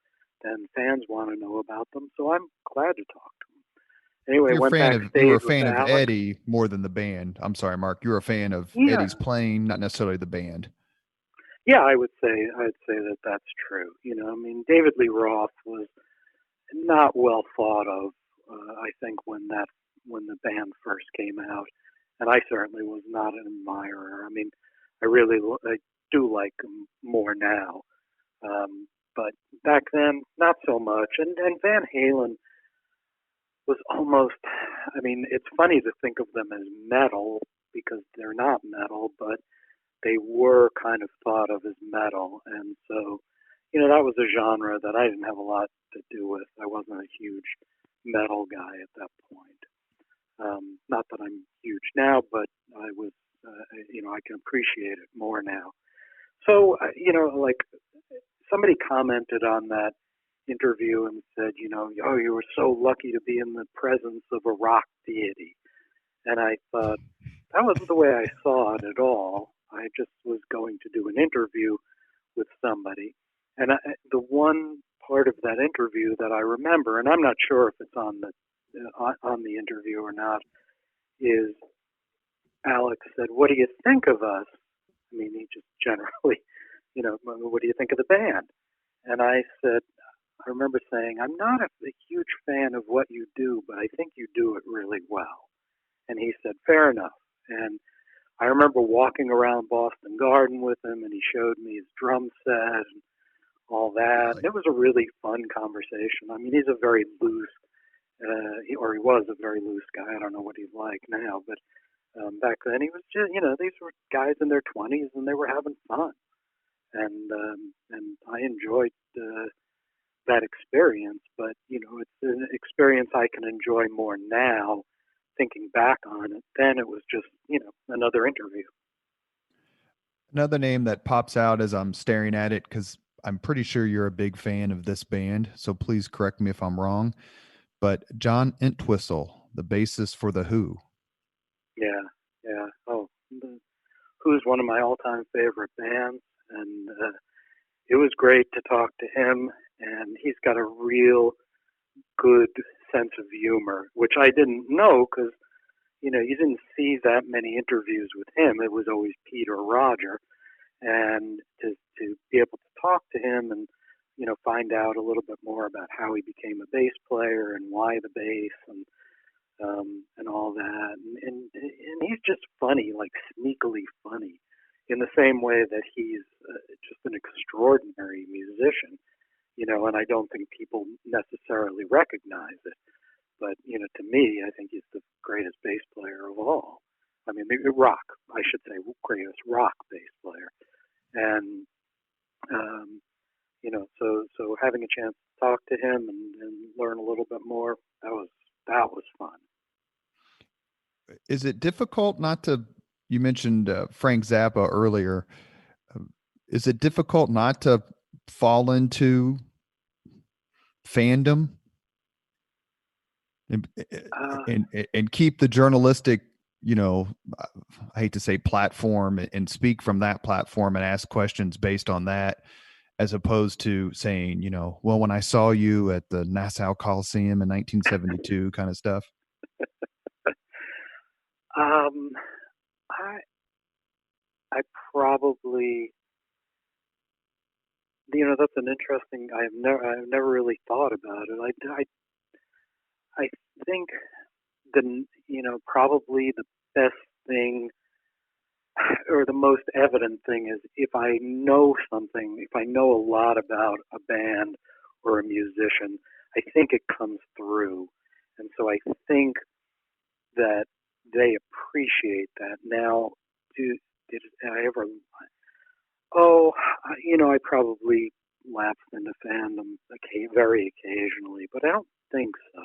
then fans want to know about them, so I'm glad to talk to them. Anyway, you were a fan of Eddie more than the band. I'm sorry, Mark. You're a fan of Eddie's playing, not necessarily the band. Yeah, I'd say that that's true. I mean, David Lee Roth was not well thought of. I think when the band first came out, and I certainly was not an admirer. I mean, I do like him more now, but back then not so much. And Van Halen was almost, I mean, it's funny to think of them as metal because they're not metal, but they were kind of thought of as metal. And so, that was a genre that I didn't have a lot to do with. I wasn't a huge metal guy at that point. Not that I'm huge now, but I was, I can appreciate it more now. So, like somebody commented on that interview and said, oh, you were so lucky to be in the presence of a rock deity. And I thought, that wasn't the way I saw it at all. I just was going to do an interview with somebody. And the one part of that interview that I remember, and I'm not sure if it's on the interview or not, is Alex said, what do you think of us? I mean, he just generally, what do you think of the band? And I said, I remember saying, I'm not a huge fan of what you do, but I think you do it really well. And he said, fair enough. And I remember walking around Boston Garden with him, and he showed me his drum set and all that. Really? It was a really fun conversation. I mean, he's a very loose He was a very loose guy. I don't know what he's like now, but back then he was just, these were guys in their 20s and they were having fun, and I enjoyed that experience. But it's an experience I can enjoy more now, thinking back on it. Then it was just another interview. Another name that pops out as I'm staring at it, because I'm pretty sure you're a big fan of this band, so please correct me if I'm wrong, but John Entwistle, the bassist for The Who. Yeah. Oh, Who's one of my all-time favorite bands, and it was great to talk to him. And he's got a real good sense of humor, which I didn't know because you didn't see that many interviews with him. It was always Pete or Roger, and to be able to talk to him and find out a little bit more about how he became a bass player and why the bass and all that, and he's just funny, like sneakily funny, in the same way that he's just an extraordinary musician, and I don't think people necessarily recognize it. But, to me, I think he's the greatest bass player of all. I mean, I should say, greatest rock bass player. And, so having a chance to talk to him and learn a little bit more, that was fun. Is it difficult not to, you mentioned Frank Zappa earlier. Is it difficult not to fall into fandom and keep the journalistic, I hate to say platform, and speak from that platform and ask questions based on that, as opposed to saying, well, when I saw you at the Nassau Coliseum in 1972 kind of stuff? I probably, that's an interesting. I've never really thought about it. I think probably the best thing or the most evident thing is if I know something, if I know a lot about a band or a musician, I think it comes through. And so I think that they appreciate that. Now, did I ever? Oh, I probably lapsed into fandom very occasionally, but I don't think so.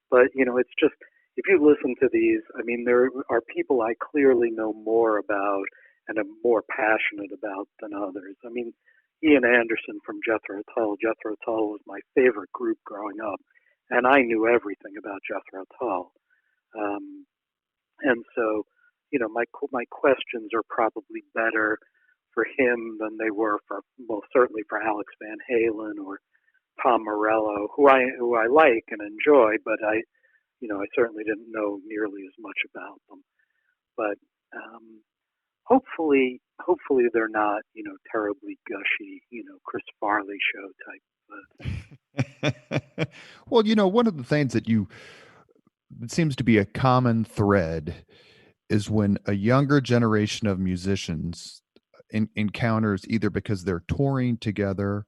But it's just, if you listen to these, I mean, there are people I clearly know more about and am more passionate about than others. I mean, Ian Anderson from Jethro Tull. Jethro Tull was my favorite group growing up, and I knew everything about Jethro Tull. And so, my questions are probably better for him than they were certainly for Alex Van Halen or Tom Morello, who I like and enjoy, but I certainly didn't know nearly as much about them. But hopefully they're not, terribly gushy, Chris Farley show type. Well, one of the things that seems to be a common thread is when a younger generation of musicians encounters, either because they're touring together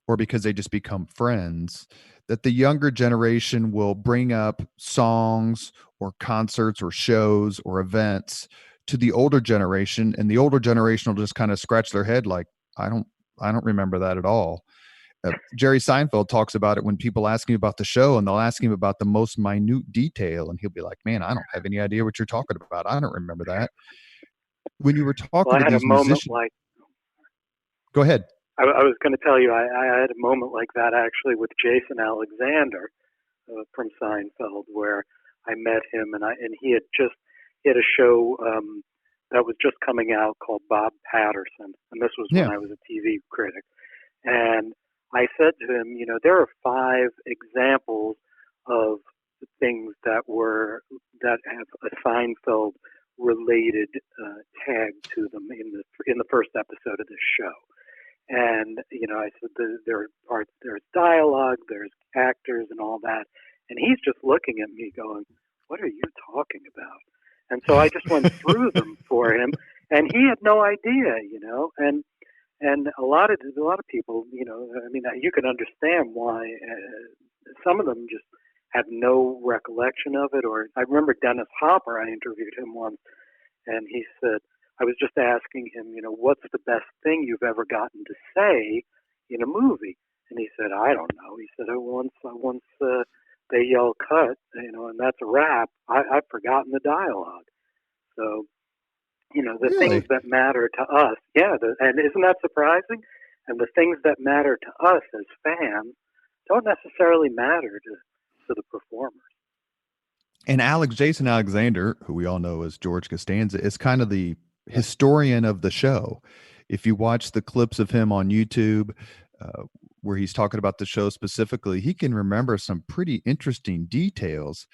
or because they just become friends, that the younger generation will bring up songs or concerts or shows or events to the older generation, and the older generation will just kind of scratch their head like, I don't remember that at all. Jerry Seinfeld talks about it when people ask him about the show, and they'll ask him about the most minute detail, and he'll be like, man, I don't have any idea what you're talking about. I don't remember that. When you were talking to these musicians, go ahead. I was going to tell you, I had a moment like that actually with Jason Alexander from Seinfeld, where I met him, and he had a show that was just coming out called Bob Patterson, and this was when I was a TV critic. And I said to him, there are 5 examples of things that have a Seinfeld related tag to them in the first episode of this show. And I said there's dialogue, there's actors, and all that, and he's just looking at me, going, "What are you talking about?" And so I just went through them for him, and he had no idea, and a lot of people, I mean, you can understand why some of them just have no recollection of it. Or I remember Dennis Hopper. I interviewed him once, and he said, I was just asking him, what's the best thing you've ever gotten to say in a movie? And he said, I don't know. He said, once they yell cut, and that's a wrap, I've forgotten the dialogue. So, the things Really? that matter to us, and isn't that surprising? And the things that matter to us as fans don't necessarily matter to the performers. And Jason Alexander, who we all know as George Costanza, is kind of the Yeah. historian of the show. If you watch the clips of him on YouTube, where he's talking about the show specifically, he can remember some pretty interesting details.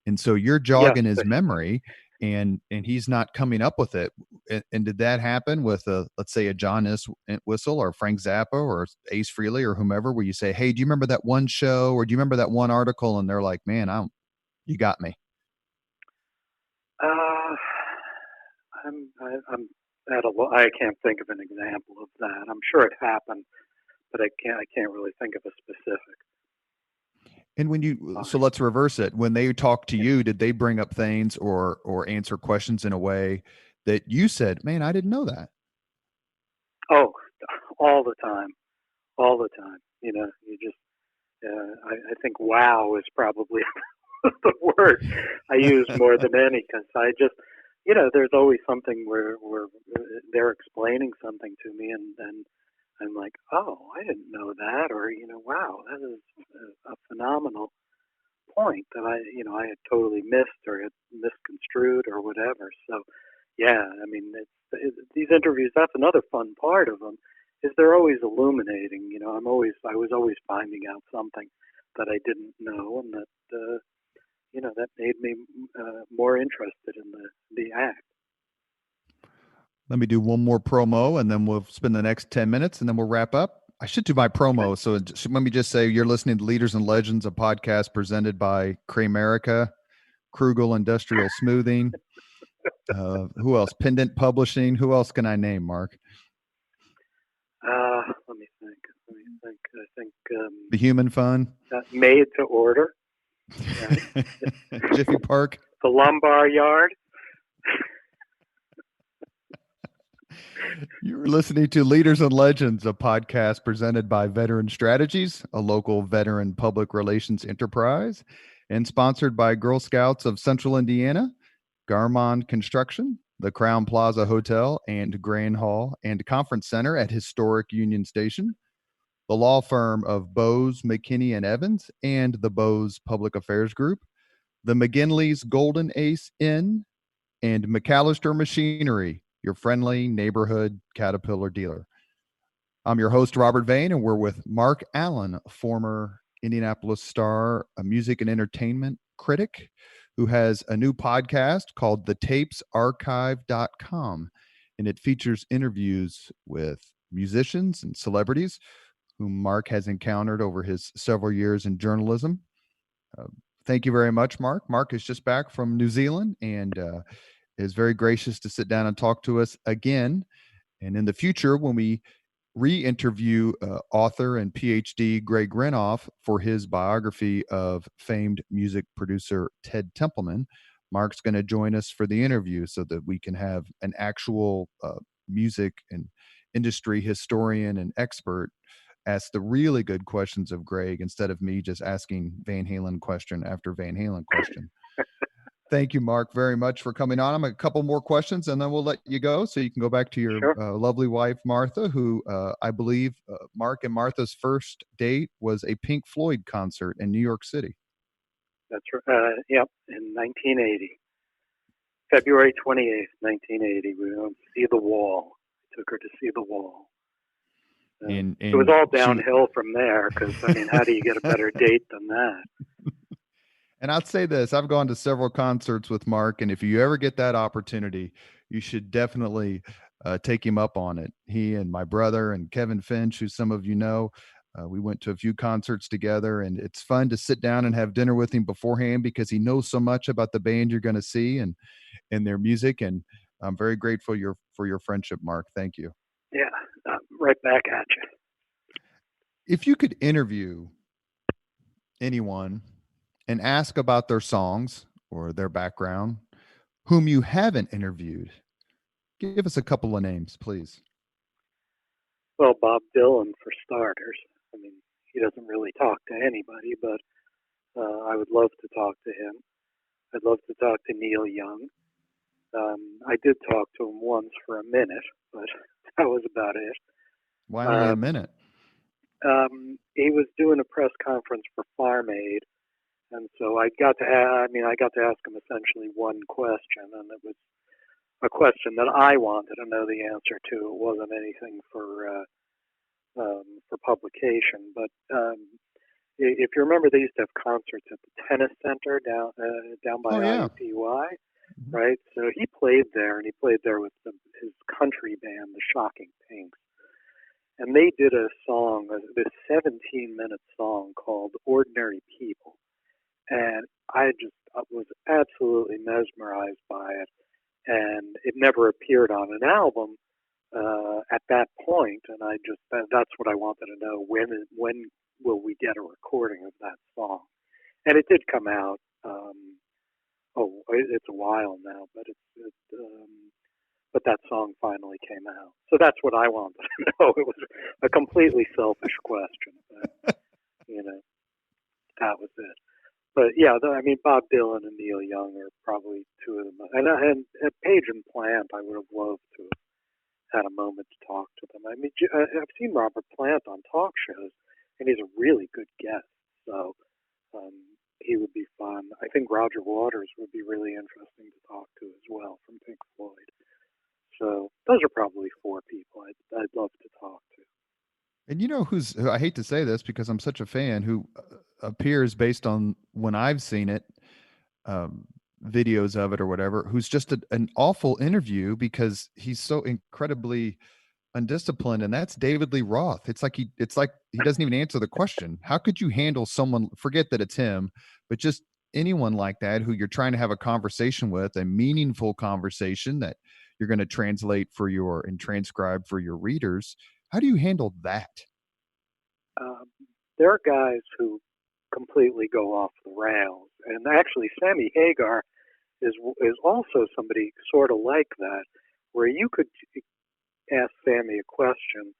And so you're Yes. jogging his memory, and he's not coming up with it. And did that happen with let's say a John Whistle or Frank Zappa or Ace Frehley or whomever, where you say, hey, do you remember that one show, or do you remember that one article? And they're like, man, you got me. I'm at I can't think of an example of that. I'm sure it happened, but I can't really think of a specific. And so let's reverse it. When they talk to you, did they bring up things or answer questions in a way that you said, man, I didn't know that? Oh, all the time. You just, I think wow is probably the word I use more than any, because I just, there's always something where they're explaining something to me, and I'm like, oh, I didn't know that, or wow, that is a phenomenal point that I had totally missed or had misconstrued or whatever. So, yeah, I mean, these interviews. That's another fun part of them, is they're always illuminating. I was always finding out something that I didn't know, and that that made me more interested in the act. Let me do one more promo, and then we'll spend the next 10 minutes, and then we'll wrap up. I should do my promo. Okay. So let me just say, you're listening to Leaders and Legends, a podcast presented by Kramerica, Krugel Industrial Smoothing. Who else? Pendant Publishing. Who else can I name, Mark? Let me think. I think the Human Fund. Made to Order. Right? Jiffy Park. The Lumbar Yard. You're listening to Leaders and Legends, a podcast presented by Veteran Strategies, a local veteran public relations enterprise, and sponsored by Girl Scouts of Central Indiana, Garmon Construction, the Crown Plaza Hotel and Grand Hall and Conference Center at historic Union Station, the law firm of Bose, McKinney, and Evans, and the Bose Public Affairs Group, the McGinley's Golden Ace Inn, and McAllister Machinery, your friendly neighborhood Caterpillar dealer. I'm your host, Robert Vane, and we're with Marc Allan, former Indianapolis Star, a music and entertainment critic, who has a new podcast called thetapesarchive.com, and it features interviews with musicians and celebrities whom Marc has encountered over his several years in journalism. Thank you very much, Marc. Marc is just back from New Zealand and is very gracious to sit down and talk to us again. And in the future, when we re-interview author and PhD Greg Renoff for his biography of famed music producer Ted Templeman, Marc's going to join us for the interview so that we can have an actual music and industry historian and expert ask the really good questions of Greg instead of me just asking Van Halen question after Van Halen question. Thank you, Marc, very much for coming on. I'm a couple more questions, and then we'll let you go so you can go back to your lovely wife, Martha, who I believe Marc and Martha's first date was a Pink Floyd concert in New York City. That's right. Yep, in 1980. February 28th, 1980. We went to see The Wall. I took her to see The Wall. And it was all downhill from there because, I mean, how do you get a better date than that? And I'd say this, I've gone to several concerts with Marc, and if you ever get that opportunity, you should definitely take him up on it. He and my brother and Kevin Finch, who some of you know, we went to a few concerts together, and it's fun to sit down and have dinner with him beforehand because he knows so much about the band you're going to see and their music. And I'm very grateful for your friendship, Marc. Thank you. Yeah, right back at you. If you could interview anyone and ask about their songs or their background, whom you haven't interviewed. Give us a couple of names, please. Well, Bob Dylan for starters. I mean, he doesn't really talk to anybody, but I would love to talk to him. I'd love to talk to Neil Young. I did talk to him once for a minute, but that was about it. Why only a minute? He was doing a press conference for Farm Aid, and so I got to ask him essentially one question, and it was a question that I wanted to know the answer to. It wasn't anything for publication, but if you remember, they used to have concerts at the tennis center down by IUPUI, right? So he played there, and he played there with his country band, the Shocking Pinks. And they did a song, this 17-minute song called Ordinary People. And I just was absolutely mesmerized by it. And it never appeared on an album at that point. And that's what I wanted to know. When will we get a recording of that song? And it did come out. It's a while now, but that song finally came out. So that's what I wanted to know. It was a completely selfish question, but, that was it. But yeah, Bob Dylan and Neil Young are probably two of them. And at Page and Plant, I would have loved to have had a moment to talk to them. I mean, I've seen Robert Plant on talk shows, and he's a really good guest. So he would be fun. I think Roger Waters would be really interesting to talk to as well from Pink Floyd. So those are probably four people I'd love to talk to. And you know who I hate to say this because I'm such a fan, who appears based on when I've seen it, videos of it or whatever, who's just an awful interview because he's so incredibly undisciplined, and that's David Lee Roth. It's like he doesn't even answer the question. How could you handle someone, forget that it's him, but just anyone like that who you're trying to have a conversation with, a meaningful conversation that you're going to translate and transcribe for your readers? How do you handle that? There are guys who completely go off the rails, and actually Sammy Hagar is also somebody sort of like that, where you could ask Sammy a question,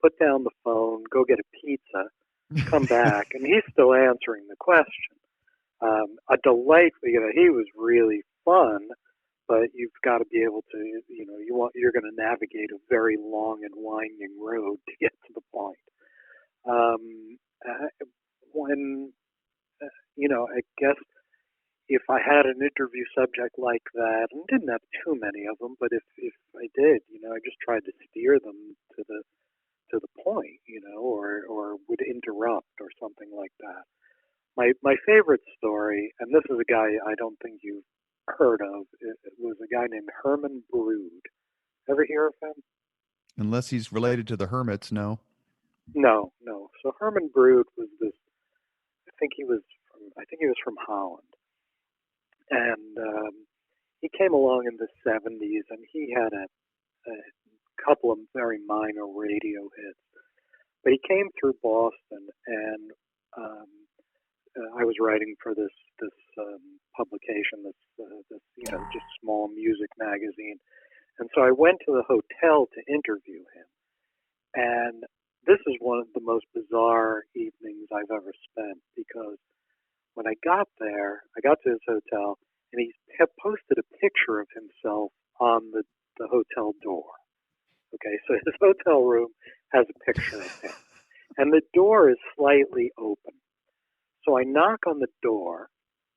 put down the phone, go get a pizza, come back, and he's still answering the question. A delight, he was really fun, but you've got to be able to, you're going to navigate a very long and winding road to get to the point. I guess if I had an interview subject like that, and didn't have too many of them, but if I did, I just tried to steer them to the point, or would interrupt or something like that. My favorite story, and this is a guy I don't think you've heard of, it was a guy named Herman Brood. Ever hear of him? Unless he's related to the Hermits, no. No. So Herman Brood was this. I think he was from Holland, and he came along in the '70s, and he had a couple of very minor radio hits. But he came through Boston, and I was writing for this publication, this just small music magazine, and so I went to the hotel to interview him, and this is one of the most bizarre evenings I've ever spent, because when I got there, I got to his hotel, and he posted a picture of himself on the hotel door. Okay, so his hotel room has a picture of him, and the door is slightly open. So I knock on the door,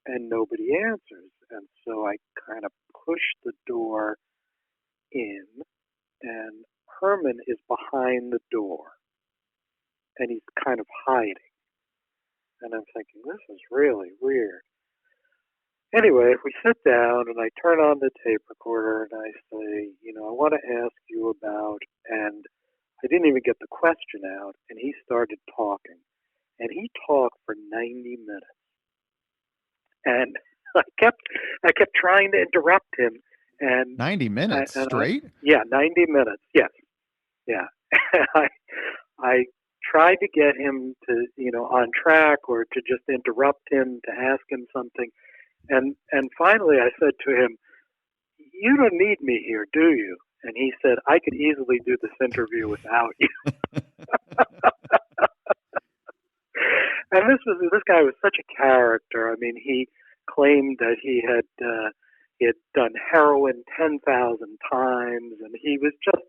and nobody answers, and so I kind of push the door in, and Herman is behind the door, and he's kind of hiding. And I'm thinking, this is really weird. Anyway, we sit down, and I turn on the tape recorder, and I say, I want to ask you about, and I didn't even get the question out, and he started talking. And he talked for 90 minutes. And I kept trying to interrupt him. And 90 minutes straight? 90 minutes, yes. Yeah. I tried to get him to, on track or to just interrupt him to ask him something. And finally I said to him, "You don't need me here, do you?" And he said, "I could easily do this interview without you." And this guy was such a character. I mean, he claimed that he had done heroin 10,000 times, and he was just,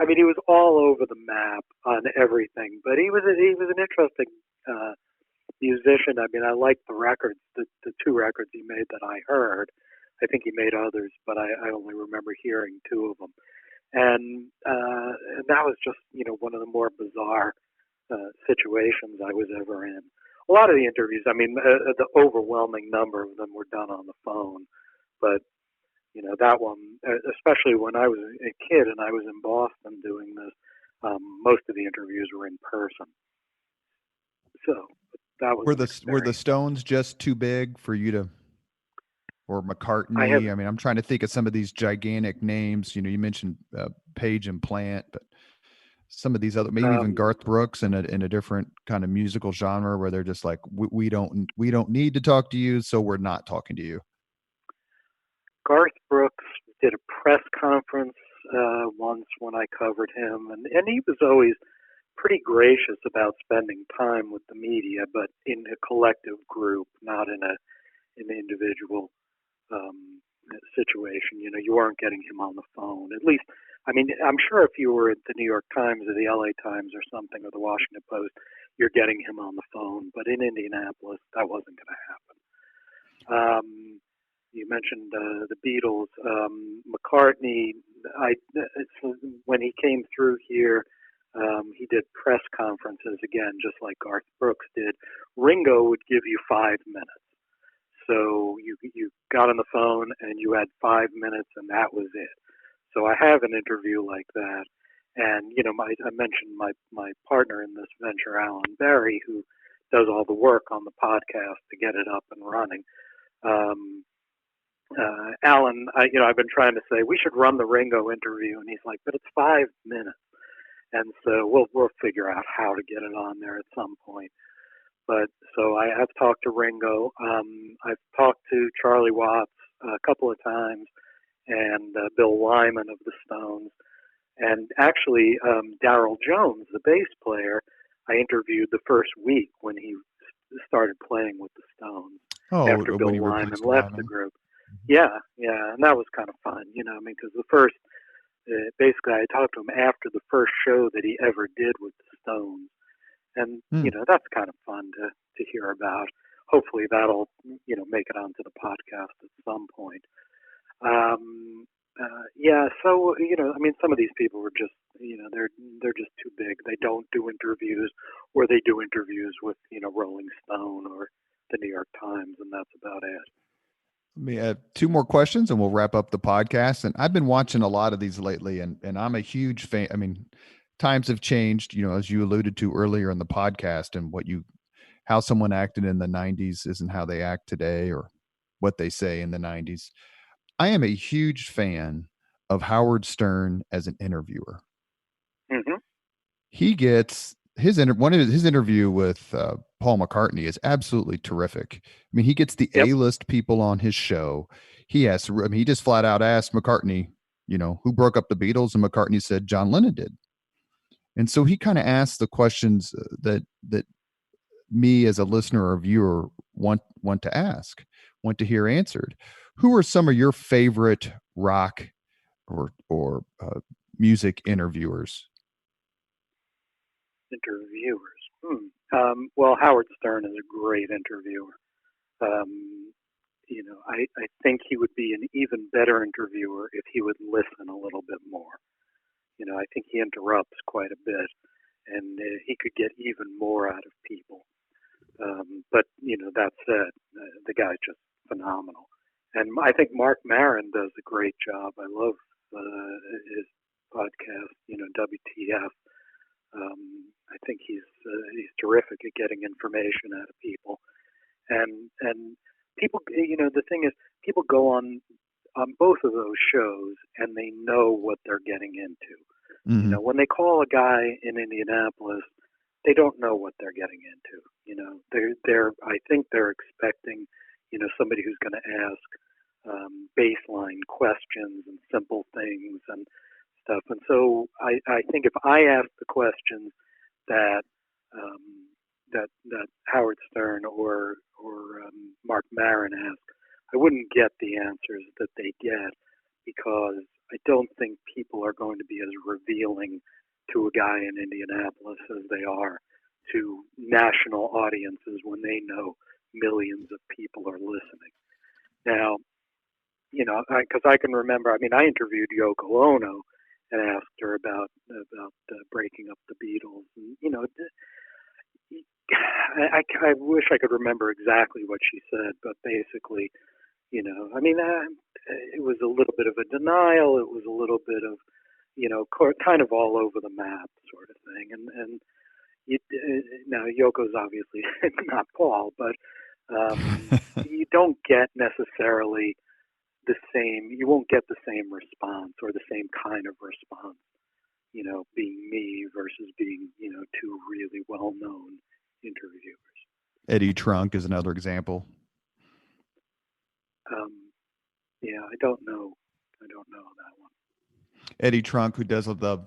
I mean, he was all over the map on everything. But he was an interesting musician. I mean, I liked the records, the two records he made that I heard. I think he made others, but I only remember hearing two of them. And that was just, one of the more bizarre situations I was ever in. A lot of the interviews, I mean, the overwhelming number of them were done on the phone. But, that one, especially when I was a kid and I was in Boston doing this, most of the interviews were in person. So that was were the Stones just too big for you to, or McCartney? I mean, I'm trying to think of some of these gigantic names. You mentioned Page and Plant, but some of these other, maybe even Garth Brooks in a different kind of musical genre where they're just like, we don't need to talk to you, so we're not talking to you. Garth Brooks did a press conference once when I covered him, and he was always pretty gracious about spending time with the media, but in a collective group, not in an individual situation. You weren't getting him on the phone. At least, I mean, I'm sure if you were at the New York Times or the LA Times or something, or the Washington Post, you're getting him on the phone. But in Indianapolis, that wasn't going to happen. You mentioned the Beatles. McCartney, when he came through here, he did press conferences again, just like Garth Brooks did. Ringo would give you 5 minutes. So you got on the phone and you had 5 minutes and that was it. So I have an interview like that. And, I mentioned my partner in this venture, Allan, who does all the work on the podcast to get it up and running. Allan, I've been trying to say we should run the Ringo interview, and he's like, but it's 5 minutes. And so we'll figure out how to get it on there at some point. But so I have talked to Ringo. I've talked to Charlie Watts a couple of times, and Bill Wyman of the Stones, and actually Darryl Jones, the bass player, I interviewed the first week when he started playing with the Stones after Bill Wyman left the group. Yeah, and that was kind of fun, because the first, basically I talked to him after the first show that he ever did with the Stones. And, that's kind of fun to hear about. Hopefully that'll, make it onto the podcast at some point. So, I mean, some of these people were just, they're just too big. They don't do interviews, or they do interviews with, Rolling Stone or the New York Times, and that's about it. Let me add 2 more questions and we'll wrap up the podcast. And I've been watching a lot of these lately, and I'm a huge fan. I mean, times have changed, as you alluded to earlier in the podcast, and how someone acted in the 90s isn't how they act today, or what they say in the 90s. I am a huge fan of Howard Stern as an interviewer. Mm-hmm. He gets his interview with Paul McCartney is absolutely terrific. I mean, he gets the A-list people on his show. He just flat out asked McCartney, who broke up the Beatles, and McCartney said John Lennon did. And so he kind of asked the questions that me as a listener or viewer want to hear answered. Who are some of your favorite rock or music interviewers? Well, Howard Stern is a great interviewer. I think he would be an even better interviewer if he would listen a little bit more. I think he interrupts quite a bit, and he could get even more out of people. But that said, the guy's just phenomenal. And I think Marc Maron does a great job. I love his podcast, WTF. I think he's terrific at getting information out of people. And people, the thing is, people go on both of those shows and they know what they're getting into. Mm-hmm. When they call a guy in Indianapolis they don't know what they're getting into. They're I think they're expecting, somebody who's going to ask baseline questions and simple things and stuff. And so I think if I ask the questions that that Howard Stern or Marc Maron asked, I wouldn't get the answers that they get, because I don't think people are going to be as revealing to a guy in Indianapolis as they are to national audiences when they know millions of people are listening. Now, because I can remember, I interviewed Yoko Ono and asked her about breaking up the Beatles, and I wish I could remember exactly what she said, but basically, it was a little bit of a denial. It was a little bit of, kind of all over the map sort of thing. And now Yoko's obviously not Paul, but you don't get necessarily you won't get the same response or the same kind of response, being me versus being, two really well-known interviewers. Eddie Trunk is another example. Yeah, I don't know that one. Eddie Trunk, who does a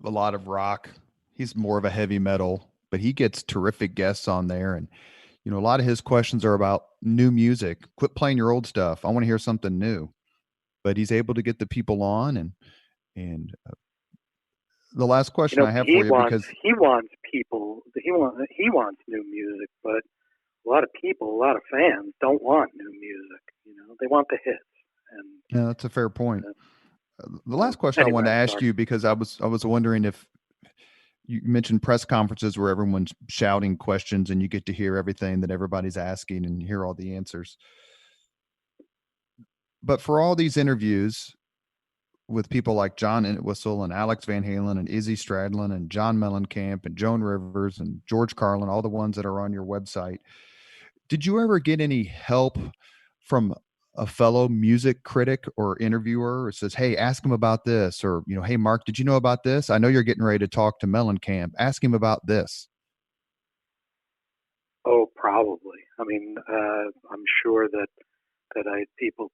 lot of rock, he's more of a heavy metal, but he gets terrific guests on there. And, a lot of his questions are about new music. Quit playing your old stuff. I want to hear something new. But he's able to get the people on. And the last question I have for you, because he wants new music, but a lot of fans don't want new music. They want the hits. And yeah, that's a fair point. The last question I wanted to ask you, because I was wondering if you mentioned press conferences where everyone's shouting questions and you get to hear everything that everybody's asking and hear all the answers. But for all these interviews with people like John Entwistle and Alex Van Halen and Izzy Stradlin and John Mellencamp and Joan Rivers and George Carlin, all the ones that are on your website, did you ever get any help from a fellow music critic or interviewer who says, hey, ask him about this, or, hey, Mark, did you know about this? I know you're getting ready to talk to Mellencamp. Ask him about this. Oh, probably. I'm sure that I had people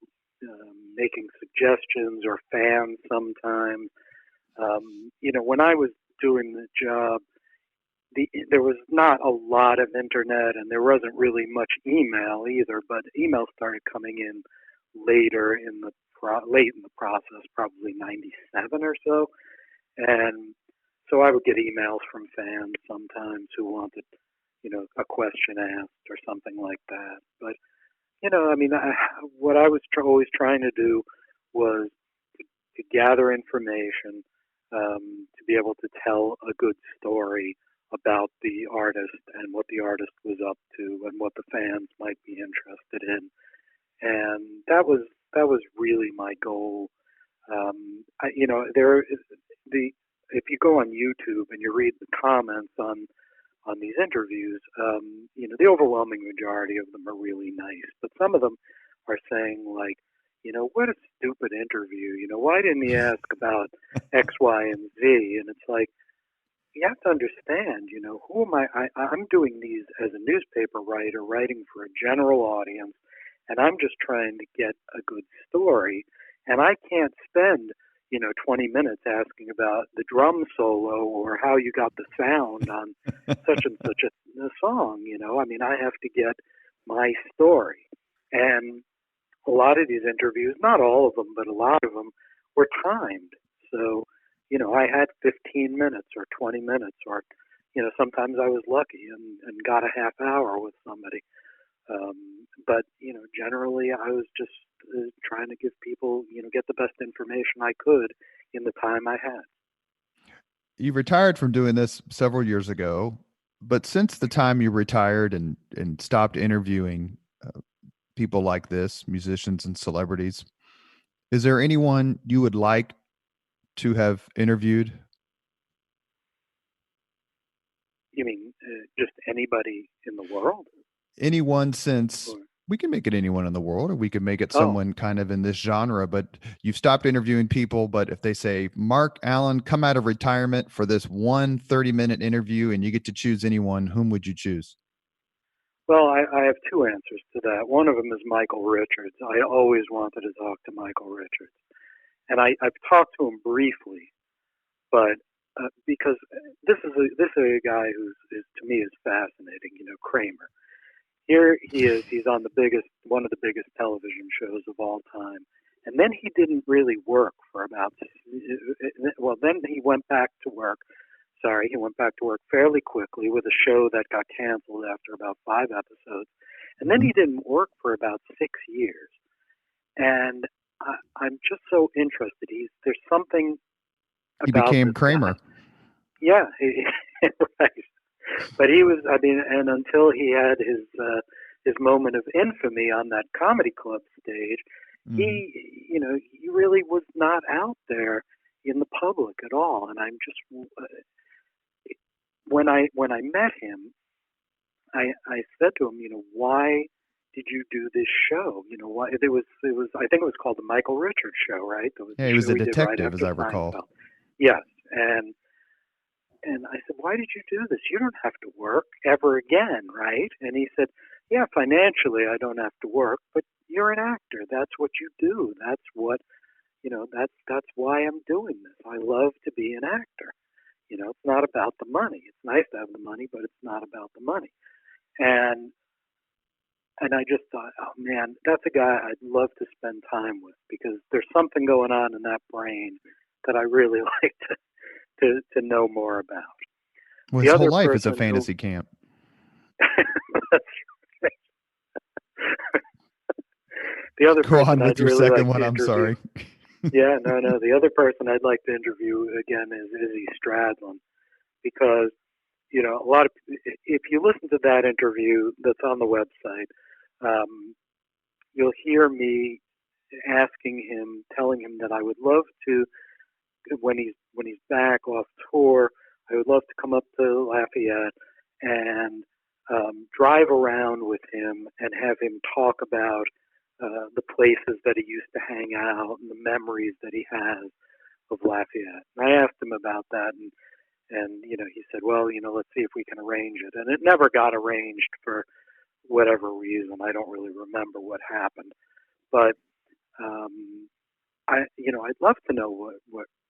making suggestions, or fans sometimes. When I was doing the job, there was not a lot of internet, and there wasn't really much email either. But email started coming in later late in the process, probably '97 or so, and so I would get emails from fans sometimes who wanted, a question asked or something like that. But what I was always trying to do was to gather information, to be able to tell a good story about the artist and what the artist was up to and what the fans might be interested in. And that was really my goal. If you go on YouTube and you read the comments on these interviews, the overwhelming majority of them are really nice, but some of them are saying, like, what a stupid interview. Why didn't he ask about X, Y, and Z? And it's like, you have to understand, who am I? I'm doing these as a newspaper writer, writing for a general audience, and I'm just trying to get a good story. And I can't spend, 20 minutes asking about the drum solo or how you got the sound on such and such a song. I have to get my story. And a lot of these interviews, not all of them, but a lot of them were timed. So, I had 15 minutes or 20 minutes, or, sometimes I was lucky and got a half hour with somebody. But, generally I was just trying to give people, get the best information I could in the time I had. You retired from doing this several years ago, but since the time you retired and stopped interviewing people like this, musicians and celebrities, is there anyone you would like to have interviewed? You mean just anybody in the world? Anyone since We can make it anyone in the world, or we could make it Oh, someone kind of in this genre. But you've stopped interviewing people. But if they say, Marc Allan, come out of retirement for this 30-minute interview and you get to choose anyone, whom would you choose? well, I have two answers to that. One of them is Michael Richards. I always wanted to talk to Michael Richards. And I've talked to him briefly, but because this is a guy who's to me is fascinating. Kramer. Here he is. He's on one of the biggest television shows of all time, and then he didn't really work for about. Well, then he went back to work. Sorry, he went back to work fairly quickly with a show that got canceled after about 5 episodes, and then he didn't work for about 6 years. And I'm just so interested. There's something He about became this Kramer. guy. Yeah, right. But he was. I mean, and until he had his moment of infamy on that comedy club stage, he really was not out there in the public at all. And I'm just when I met him, I said to him, why did you do this show? Why it was I think it was called the Michael Richards Show, right? Yeah, he was a detective, as I recall. Yes, and I said, why did you do this? You don't have to work ever again, right? And he said, yeah, financially I don't have to work, but you're an actor. That's what you do. That's what, that's why I'm doing this. I love to be an actor. It's not about the money. It's nice to have the money, but it's not about the money. And I just thought, oh man, that's a guy I'd love to spend time with, because there's something going on in that brain that I really like to know more about. Well, his whole life is a fantasy camp. The other Go on with I'd your really second like one. I'm sorry. Yeah, no. The other person I'd like to interview again is Izzy Stradlin, because a lot of, if you listen to that interview that's on the website, you'll hear me telling him that I would love to, when he's back off tour, I would love to come up to Lafayette and drive around with him and have him talk about the places that he used to hang out and the memories that he has of Lafayette. And I asked him about that, and he said, well, let's see if we can arrange it. And it never got arranged for whatever reason. I don't really remember what happened, but I'd love to know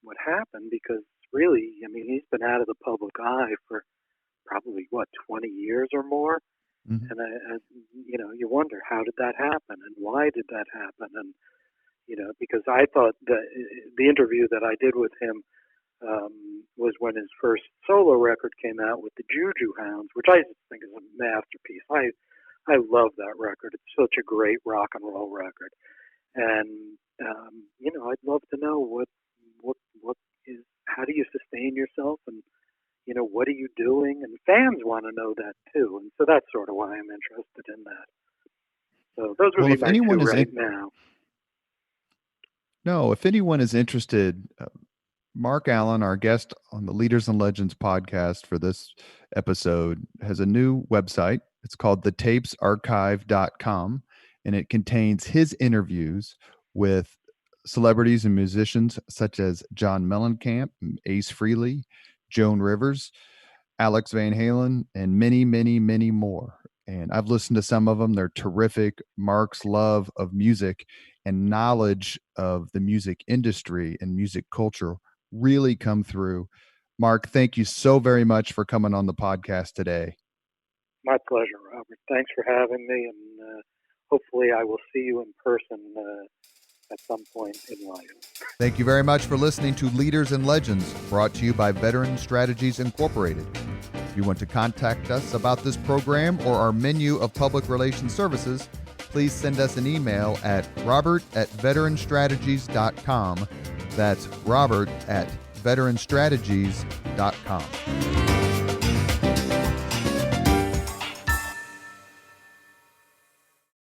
what happened, because really, I mean, he's been out of the public eye for probably 20 years or more. Mm-hmm. And you wonder, how did that happen, and why did that happen? And because I thought that the interview that I did with him was when his first solo record came out with the Juju Hounds, which I think is a masterpiece. I love that record. It's such a great rock and roll record. And I'd love to know what is, how do you sustain yourself, and what are you doing? And fans want to know that too, and so that's sort of why I'm interested in that. So those would be my two right now. No, if anyone is interested, Marc Allan, our guest on the Leaders and Legends podcast for this episode, has a new website. It's called thetapesarchive.com, and it contains his interviews with celebrities and musicians such as John Mellencamp, Ace Frehley, Joan Rivers, Alex Van Halen, and many, many, many more. And I've listened to some of them. They're terrific. Marc's love of music and knowledge of the music industry and music culture really come through. Marc, thank you so very much for coming on the podcast today. My pleasure, Robert. Thanks for having me, and hopefully I will see you in person at some point in life. Thank you very much for listening to Leaders and Legends, brought to you by Veteran Strategies Incorporated. If you want to contact us about this program or our menu of public relations services, please send us an email at robert@veteranstrategies.com. That's robert@veteranstrategies.com.